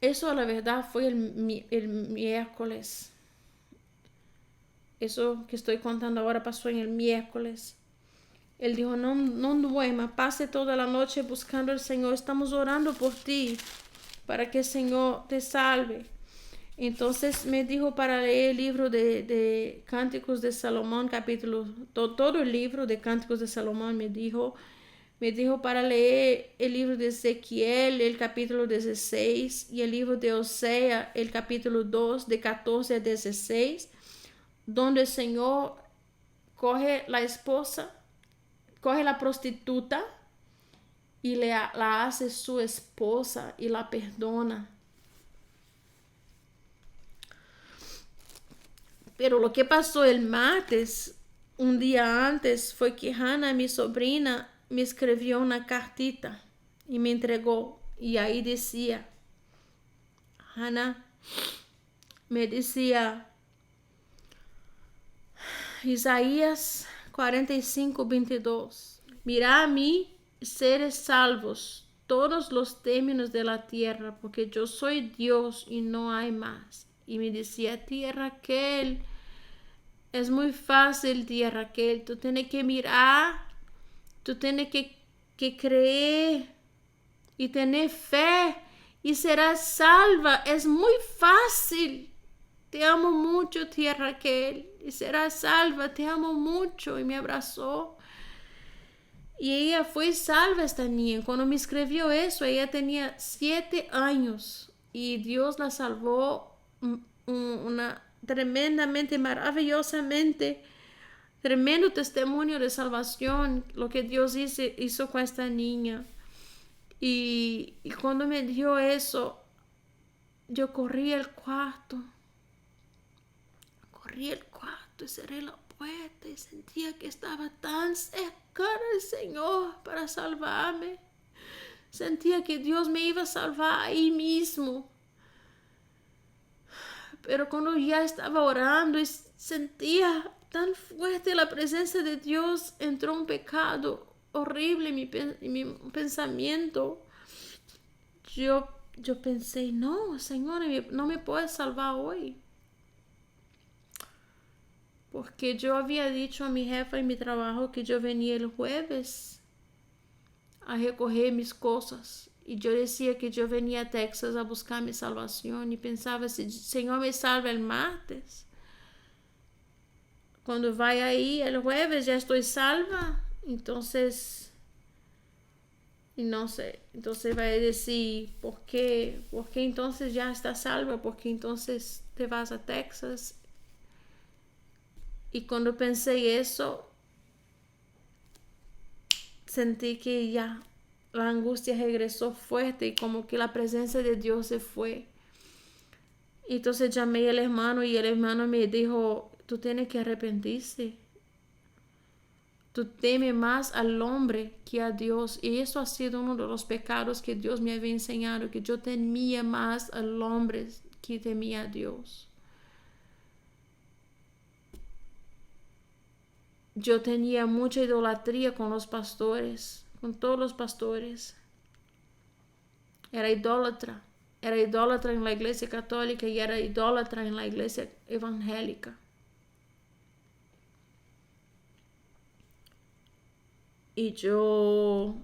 Eso la verdad fue el miércoles. Eso que estoy contando ahora pasó en el miércoles. Él dijo, no duerma, pase toda la noche buscando al Señor. Estamos orando por ti para que el Señor te salve. Entonces me dijo para leer el libro de Cánticos de Salomón, capítulo, todo el libro de Cánticos de Salomón me dijo para leer el libro de Ezequiel, el capítulo 16, y el libro de Osea, el capítulo 2, de 14 a 16, donde el Señor coge la esposa, coge la prostituta y la hace su esposa y la perdona. Pero lo que pasó el martes, un día antes, fue que Hannah, mi sobrina, me escribió una cartita y me entregó. Y ahí decía, Hannah me decía, Isaías 45:22, mira a mí, seres salvos, todos los términos de la tierra, porque yo soy Dios y no hay más. Y me decía, tía Raquel, es muy fácil, tía Raquel, tú tienes que mirar, tú tienes que creer y tener fe y serás salva, es muy fácil. Te amo mucho, tía Raquel, y serás salva, te amo mucho. Y me abrazó. Y ella fue salva, esta niña. Cuando me escribió eso, ella tenía 7 años. Y Dios la salvó una tremendamente, maravillosamente, tremendo testimonio de salvación, lo que Dios hizo con esta niña. Y cuando me dio eso, yo corrí al cuarto. corrí al cuarto y cerré la puerta y sentía que estaba tan cerca del Señor para salvarme. Sentía que Dios me iba a salvar ahí mismo. Pero cuando ya estaba orando y sentía tan fuerte la presencia de Dios, entró un pecado horrible en mi pensamiento. Yo pensé, no, Señor, no me puedes salvar hoy. Porque yo había dicho a mi jefa en mi trabajo que yo venía el jueves a recoger mis cosas. Y yo decía que yo venía a Texas a buscar mi salvación. Y pensaba, si el Señor me salva el martes, cuando vaya ahí el jueves ya estoy salva. Entonces, y no sé, entonces va a decir, ¿por qué entonces ya estás salva? ¿Por qué entonces te vas a Texas? Y cuando pensé eso, sentí que ya la angustia regresó fuerte y como que la presencia de Dios se fue. Entonces llamé al hermano y el hermano me dijo, tú tienes que arrepentirse. Tú temes más al hombre que a Dios. Y eso ha sido uno de los pecados que Dios me había enseñado, que yo temía más al hombre que temía a Dios. Yo tenía mucha idolatría con los pastores, con todos los pastores. Era idólatra en la iglesia católica y era idólatra en la iglesia evangélica. Y yo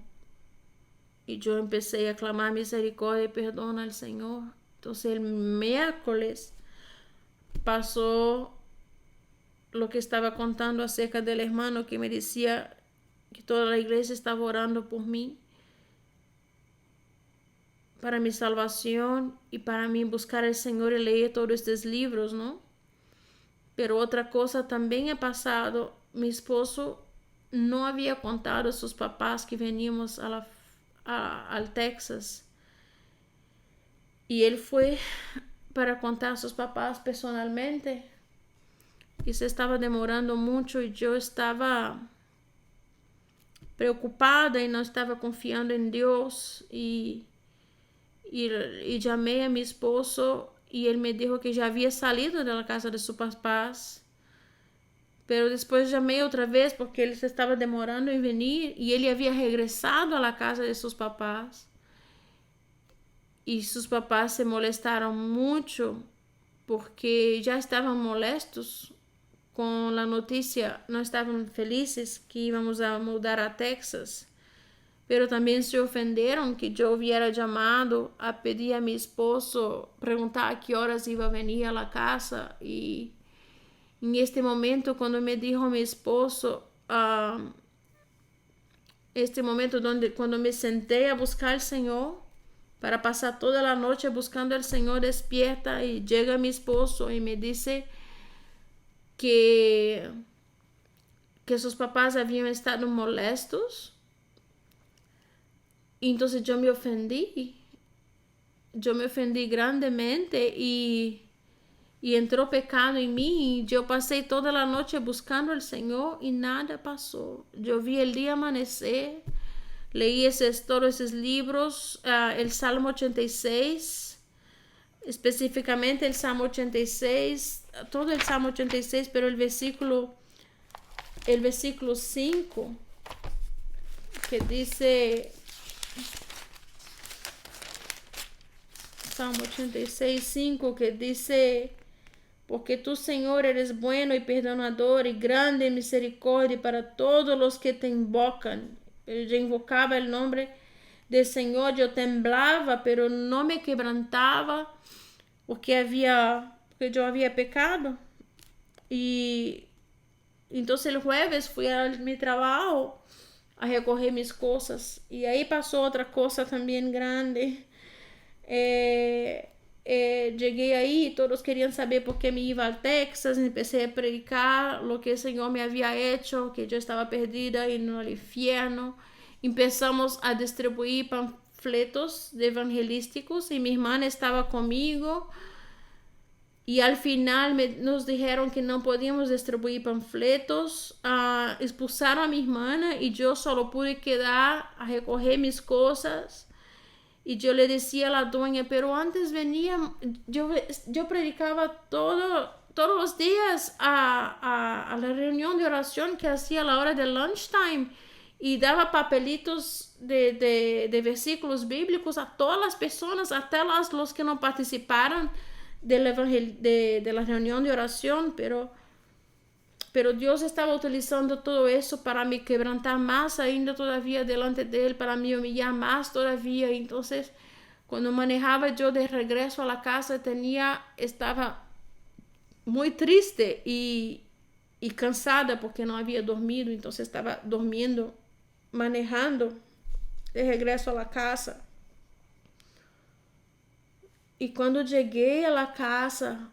empecé a clamar misericordia y perdón al Señor. Entonces el miércoles pasó lo que estaba contando acerca del hermano que me decía que toda la iglesia estaba orando por mí, para mi salvación y para mí buscar al Señor y leer todos estos libros, ¿no? Pero otra cosa también ha pasado. Mi esposo no había contado a sus papás que veníamos al Texas. Y él fue para contar a sus papás personalmente. Y se estaba demorando mucho y yo estaba preocupada y no estaba confiando en Dios. Y llamé a mi esposo y él me dijo que ya había salido de la casa de sus papás. Pero después llamé otra vez porque él se estaba demorando en venir y él había regresado a la casa de sus papás. Y sus papás se molestaron mucho porque ya estaban molestos con la noticia, no estaban felices que íbamos a mudar a Texas. Pero también se ofendieron que yo hubiera llamado a pedir a mi esposo, preguntar a qué horas iba a venir a la casa. Y en este momento, cuando me dijo mi esposo, este momento cuando me senté a buscar al Señor, para pasar toda la noche buscando al Señor, despierta y llega mi esposo y me dice que sus papás habían estado molestos. Y entonces yo me ofendí grandemente y entró pecado en mí. Yo pasé toda la noche buscando al Señor y nada pasó. Yo vi el día amanecer, leí todos esos libros, el Salmo 86, específicamente el Salmo 86, todo el Salmo 86, pero el versículo 5, que dice, Salmo 86, 5, que dice, porque tú, Señor, eres bueno y perdonador y grande en misericordia para todos los que te invocan. Yo invocaba el nombre del Señor, yo temblaba, pero no me quebrantaba porque yo había pecado. Y entonces el jueves fui a mi trabajo a recoger mis cosas y ahí pasó otra cosa también grande. Llegué ahí y todos querían saber por qué me iba al Texas. Empecé a predicar lo que el Señor me había hecho, que yo estaba perdida en el infierno. Empezamos a distribuir panfletos evangelísticos y mi hermana estaba conmigo Y al final nos dijeron que no podíamos distribuir panfletos. Expulsaron a mi hermana y yo solo pude quedar a recoger mis cosas. Y yo le decía a la dueña, pero antes venía, yo predicaba todos los días a la reunión de oración que hacía a la hora del lunchtime y daba papelitos de versículos bíblicos a todas las personas, hasta los que no participaron de la reunión de oración, pero Dios estaba utilizando todo eso para me quebrantar más ainda todavía delante de Él, para me humillar más todavía. Entonces, cuando manejaba yo de regreso a la casa, estaba muy triste y cansada porque no había dormido, entonces estaba durmiendo, manejando de regreso a la casa. Y cuando llegué a la casa,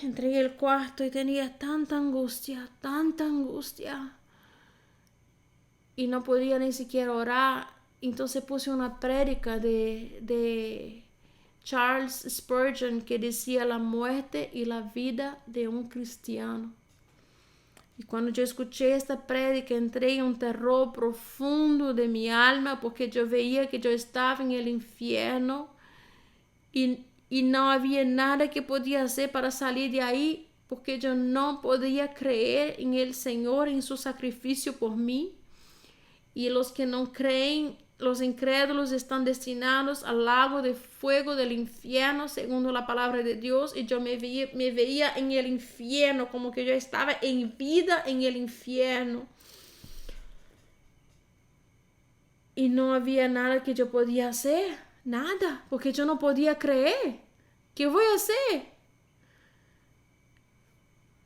entré en el cuarto y tenía tanta angustia, y no podía ni siquiera orar. Entonces puse una prédica de Charles Spurgeon que decía la muerte y la vida de un cristiano. Y cuando yo escuché esta prédica, entré en un terror profundo de mi alma porque yo veía que yo estaba en el infierno y no había nada que podía hacer para salir de ahí porque yo no podía creer en el Señor, en su sacrificio por mí. Y los que no creen, los incrédulos, están destinados al lago de fuego del infierno, según la palabra de Dios. Y yo me veía en el infierno, como que yo estaba en vida en el infierno. Y no había nada que yo podía hacer, nada, porque yo no podía creer. ¿Qué voy a hacer?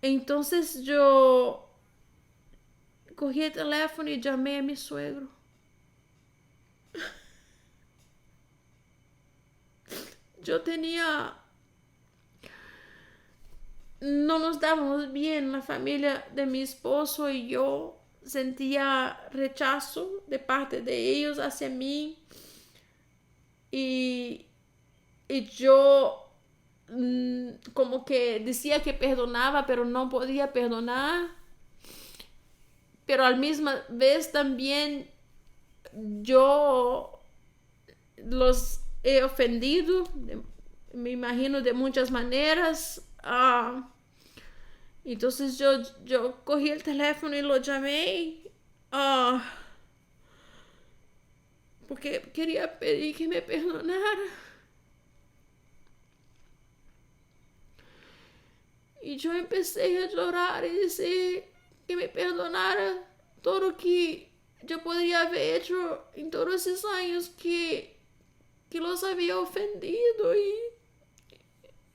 Entonces yo cogí el teléfono y llamé a mi suegro. Yo tenía... No nos dábamos bien, la familia de mi esposo y yo. Sentía rechazo de parte de ellos hacia mí. Y yo como que decía que perdonaba, pero no podía perdonar. Pero al misma vez también yo los he ofendido, me imagino de muchas maneras. Entonces yo cogí el teléfono y lo llamé porque quería pedir que me perdonara. Y yo empecé a llorar y decir que me perdonara todo lo que yo podría haber hecho en todos esos años que los había ofendido y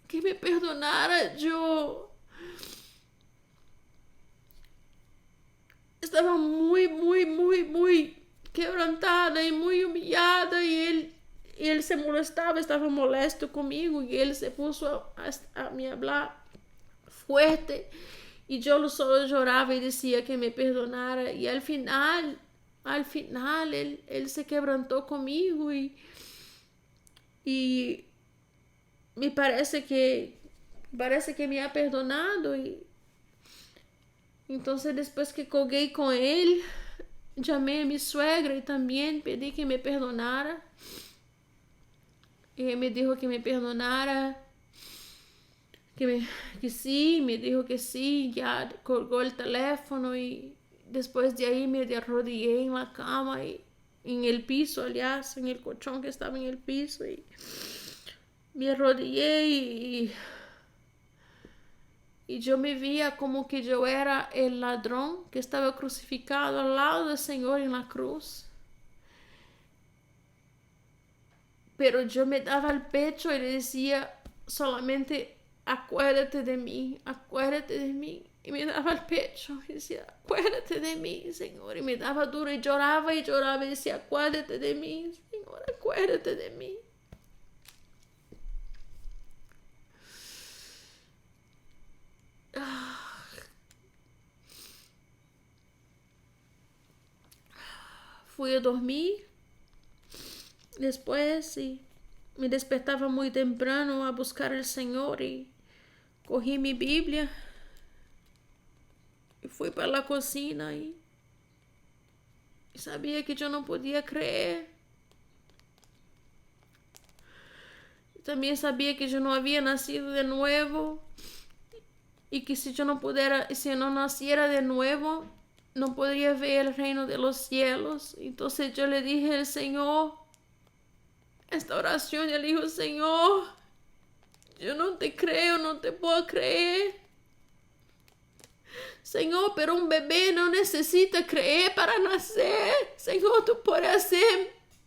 que me perdonara. Yo estaba muy quebrantada y muy humillada y él se molestaba, estaba molesto conmigo y él se puso a me hablar fuerte y yo solo lloraba y decía que me perdonara y al final él se quebrantó conmigo y me parece que me ha perdonado. Y entonces después que colgué con él, llamé a mi suegra y también pedí que me perdonara. Y él me dijo que me perdonara, que sí, me dijo que sí, ya colgó el teléfono y después de ahí me arrodillé en la cama y en el piso, aliás, en el colchón que estaba en el piso y me arrodillé y yo me veía como que yo era el ladrón que estaba crucificado al lado del Señor en la cruz. Pero yo me daba el pecho y le decía solamente, acuérdate de mí, acuérdate de mí. Y me daba el pecho y decía, acuérdate de mí, Señor. Y me daba duro y lloraba y decía, acuérdate de mí, Señor, acuérdate de mí. Fui a dormir después y me despertaba muy temprano a buscar al Señor y cogí mi Biblia y fui para la cocina y sabía que yo no podía creer. También sabía que yo no había nacido de nuevo y que si yo no naciera de nuevo, no podría ver el reino de los cielos. Entonces yo le dije al Señor, esta oración, yo le dije, Señor, yo no te creo, no te puedo creer. Señor, pero un bebé no necesita creer para nacer. Señor, tú puedes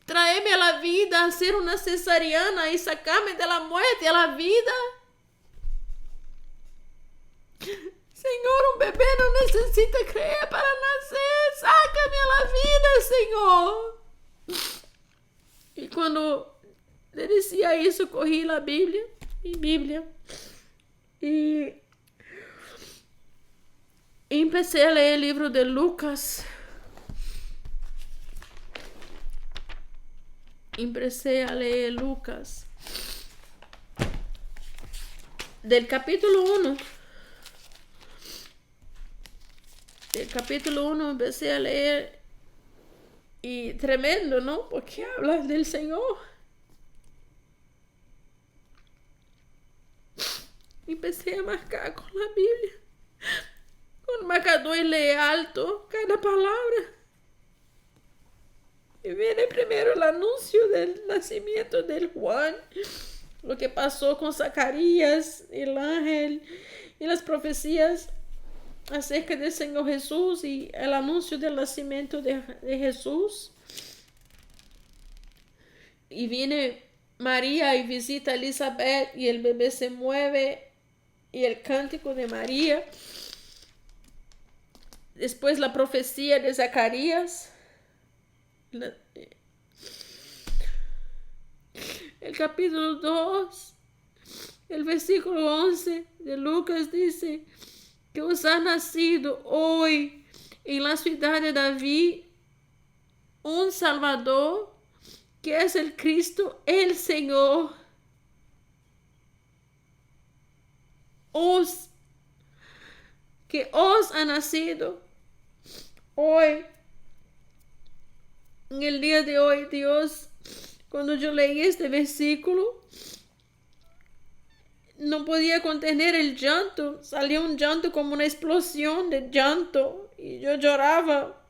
traerme a la vida, hacer una cesariana y sacarme de la muerte a la vida. Señor, un bebé no necesita creer para nacer. Sácame a la vida, Señor. Y cuando le decía eso, cogí mi Biblia, y empecé a leer el libro de Lucas. Empecé a leer Lucas. Del capítulo 1. Del capítulo 1 empecé a leer. Y tremendo, ¿no? Porque habla del Señor. Empecé a marcar con la Biblia. Con marcador y leer alto cada palabra. Y viene primero el anuncio del nacimiento del Juan, lo que pasó con Zacarías, el ángel, y las profecías acerca del Señor Jesús y el anuncio del nacimiento de Jesús. Y viene María y visita a Elizabeth y el bebé se mueve y el cántico de María. Después la profecía de Zacarías. El capítulo 2, el versículo 11 de Lucas dice que os ha nacido hoy en la ciudad de David un Salvador, que es el Cristo, el Señor. Que os ha nacido hoy. En el día de hoy, Dios, cuando yo leí este versículo, no podía contener el llanto. Salió un llanto como una explosión de llanto. Y yo lloraba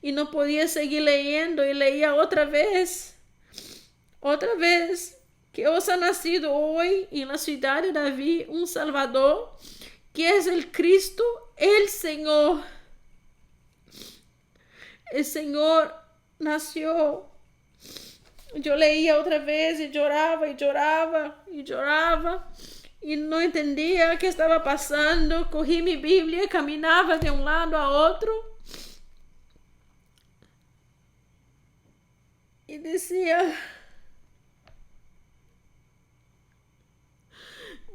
y no podía seguir leyendo. Y leía otra vez, que os ha nacido hoy en la ciudad de David un Salvador, que es el Cristo, el Señor. El Señor nació. Yo leía otra vez y lloraba y lloraba y lloraba y no entendía qué estaba pasando. Cogí mi Biblia, caminaba de un lado a otro y decía,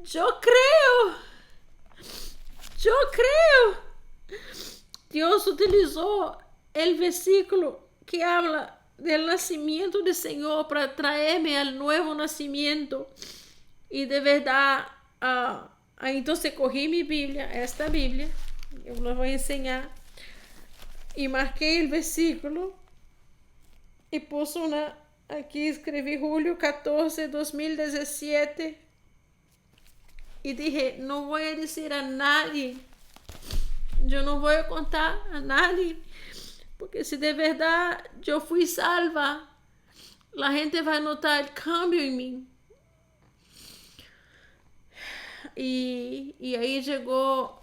yo creo. Dios utilizó el versículo que habla del nacimiento del Señor para traerme al nuevo nacimiento. Y de verdad, entonces cogí mi Biblia, esta Biblia, yo les voy a enseñar, y marqué el versículo y puse aquí escribí julio 14, 2017, y dije, no voy a decir a nadie, yo no voy a contar a nadie, porque si de verdad yo fui salva, la gente va a notar el cambio en mí. Y ahí llegó,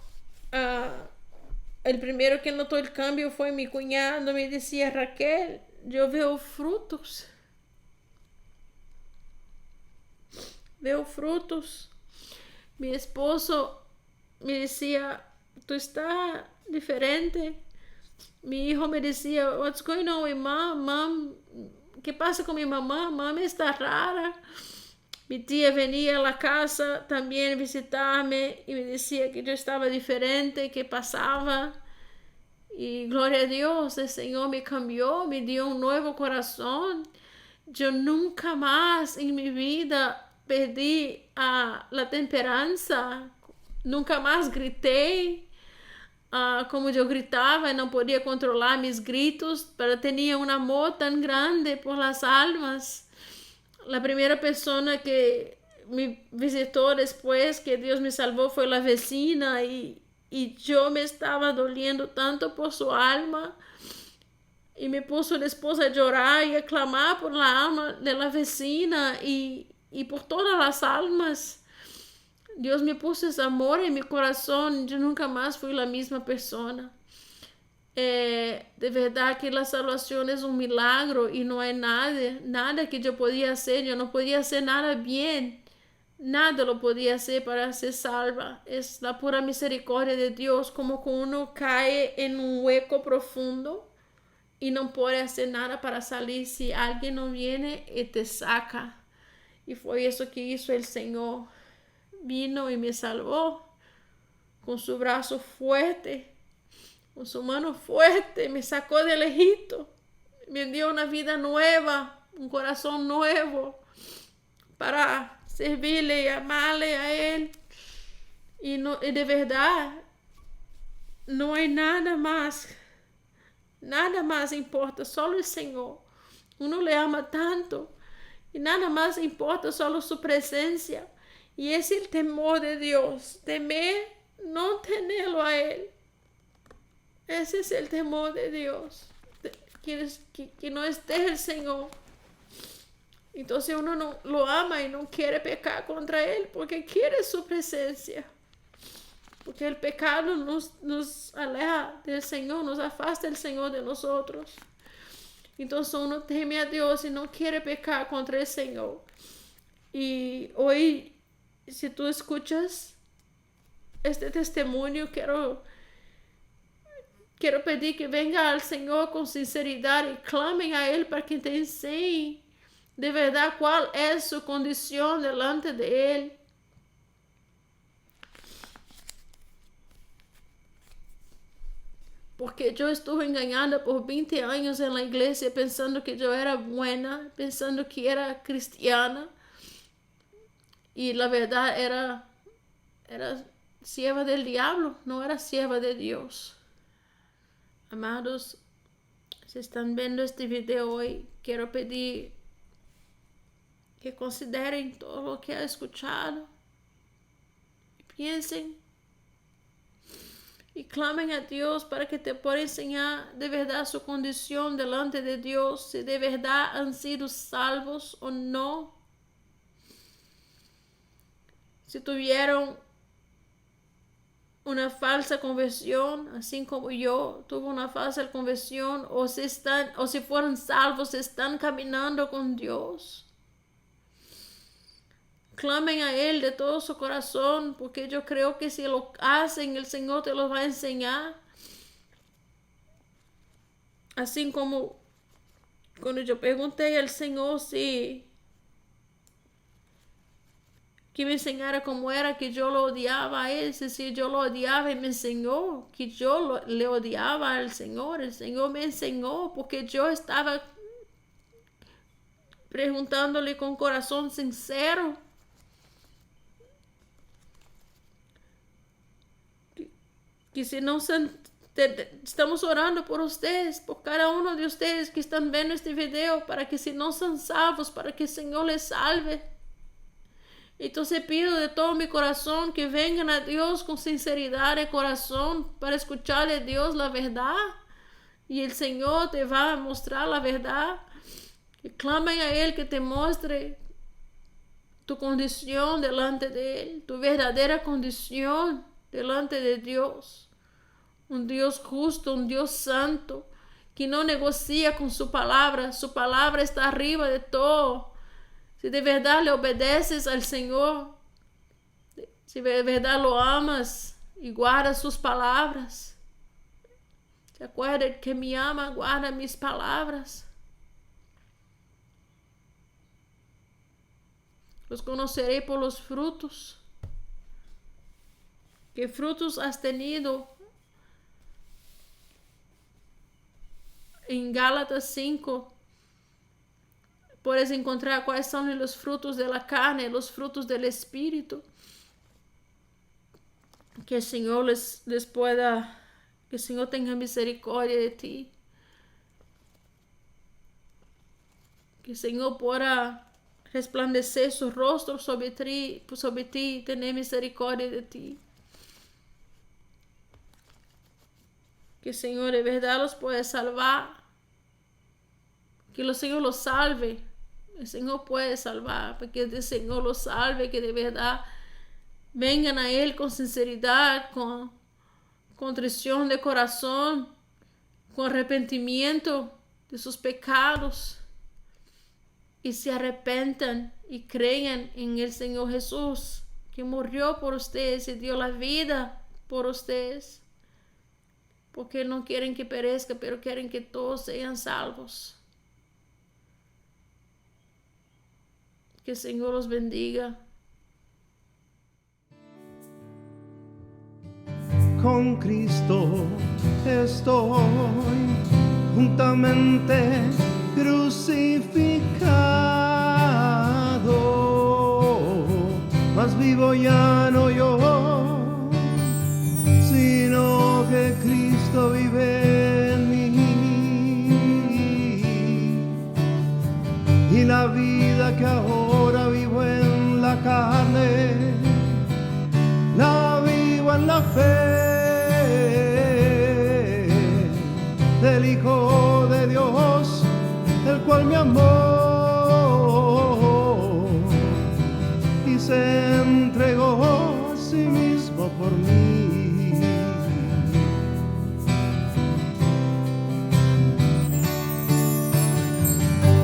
el primero que notó el cambio fue mi cuñado. Me decía, Raquel, yo veo frutos. Mi esposo me decía, tú estás diferente. Mi hijo me decía, what's going on with mom? ¿Qué pasa con mi mamá? Mami está rara. Mi tía venía a la casa también a visitarme y me decía que yo estaba diferente, que pasaba. Y gloria a Dios, el Señor me cambió, me dio un nuevo corazón. yo nunca más en mi vida perdí la temperanza, nunca más grité como yo gritaba, no podía controlar mis gritos, pero tenía un amor tan grande por las almas. La primera persona que me visitó después que Dios me salvó fue la vecina y yo me estaba doliendo tanto por su alma y me puso después a llorar y a clamar por la alma de la vecina y por todas las almas. Dios me puso ese amor en mi corazón, yo nunca más fui la misma persona. De verdad que la salvación es un milagro y no hay nada que yo podía hacer, yo no podía hacer nada bien, nada lo podía hacer para ser salva. Es la pura misericordia de Dios, como que uno cae en un hueco profundo y no puede hacer nada para salir si alguien no viene y te saca. Y fue eso que hizo el Señor. Vino y me salvó con su brazo fuerte, con su mano fuerte, me sacó del Egipto, me dio una vida nueva, un corazón nuevo para servirle y amarle a Él. Y de verdad, no hay nada más importa, solo el Señor. Uno le ama tanto y nada más importa, solo su presencia. Y es el temor de Dios, temer, no tenerlo a Él. Ese es el temor de Dios, que no esté el Señor. Entonces uno no lo ama y no quiere pecar contra Él porque quiere su presencia. Porque el pecado nos aleja del Señor, nos afasta del Señor de nosotros. Entonces uno teme a Dios y no quiere pecar contra el Señor. Y hoy, si tú escuchas este testimonio, quiero pedir que venga al Señor con sinceridad y clamen a Él para que te enseñe de verdad cuál es su condición delante de Él. Porque yo estuve engañada por 20 años en la iglesia pensando que yo era buena, pensando que era cristiana. Y la verdad era sierva del diablo, no era sierva de Dios. Amados, si están viendo este video hoy, quiero pedir que consideren todo lo que han escuchado. Piensen y clamen a Dios para que te pueda enseñar de verdad su condición delante de Dios, si de verdad han sido salvos o no. Si tuvieron una falsa conversión, así como yo tuve una falsa conversión, o si fueron salvos, están caminando con Dios. Clamen a Él de todo su corazón, porque yo creo que si lo hacen, el Señor te lo va a enseñar. Así como cuando yo pregunté al Señor que me enseñara cómo era que yo lo odiaba a Él, si yo lo odiaba, y me enseñó que yo le odiaba al Señor. El Señor me enseñó porque yo estaba preguntándole con corazón sincero. Que si no estamos orando por ustedes, por cada uno de ustedes que están viendo este video, para que si no son salvos, para que el Señor les salve. Entonces pido de todo mi corazón que vengan a Dios con sinceridad de corazón para escuchar de Dios la verdad. Y el Señor te va a mostrar la verdad. Y clamen a Él que te muestre tu condición delante de Él, tu verdadera condición delante de Dios. Un Dios justo, un Dios santo, que no negocia con su palabra está arriba de todo. Si de verdad le obedeces al Señor, si de verdad lo amas y guardas sus palabras, te acuerdas que me ama, guarda mis palabras. Los conoceré por los frutos. ¿Qué frutos has tenido? En Gálatas 5, puedes encontrar cuáles son los frutos de la carne, los frutos del Espíritu. Que el Señor les pueda, que el Señor tenga misericordia de ti. Que el Señor pueda resplandecer su rostro sobre ti y tener misericordia de ti. Que el Señor de verdad los pueda salvar. Que el Señor los salve. El Señor puede salvar, porque el Señor los salve, que de verdad vengan a Él con sinceridad, con contrición de corazón, con arrepentimiento de sus pecados, y se arrepentan y crean en el Señor Jesús, que murió por ustedes y dio la vida por ustedes, porque no quieren que perezca, pero quieren que todos sean salvos. Que el Señor los bendiga. Con Cristo estoy juntamente crucificado, mas vivo ya no yo, sino que Cristo vive en mí. Y la vida que ahora vivo en la carne, la vivo en la fe del Hijo de Dios, el cual me amó y se entregó a sí mismo por mí.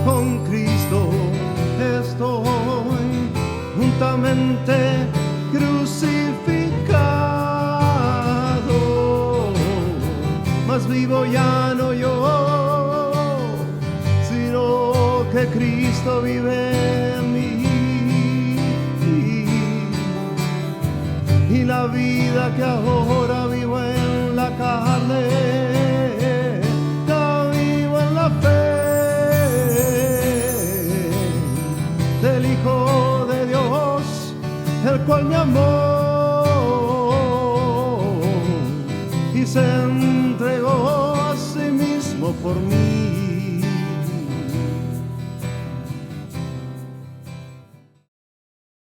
Con Cristo estoy juntamente crucificado, mas vivo ya no yo, sino que Cristo vive en mí. Y la vida que ahora vivo en la carne, la vivo en la fe del Hijo de Dios, el cual me amó y se entregó a sí mismo por mí.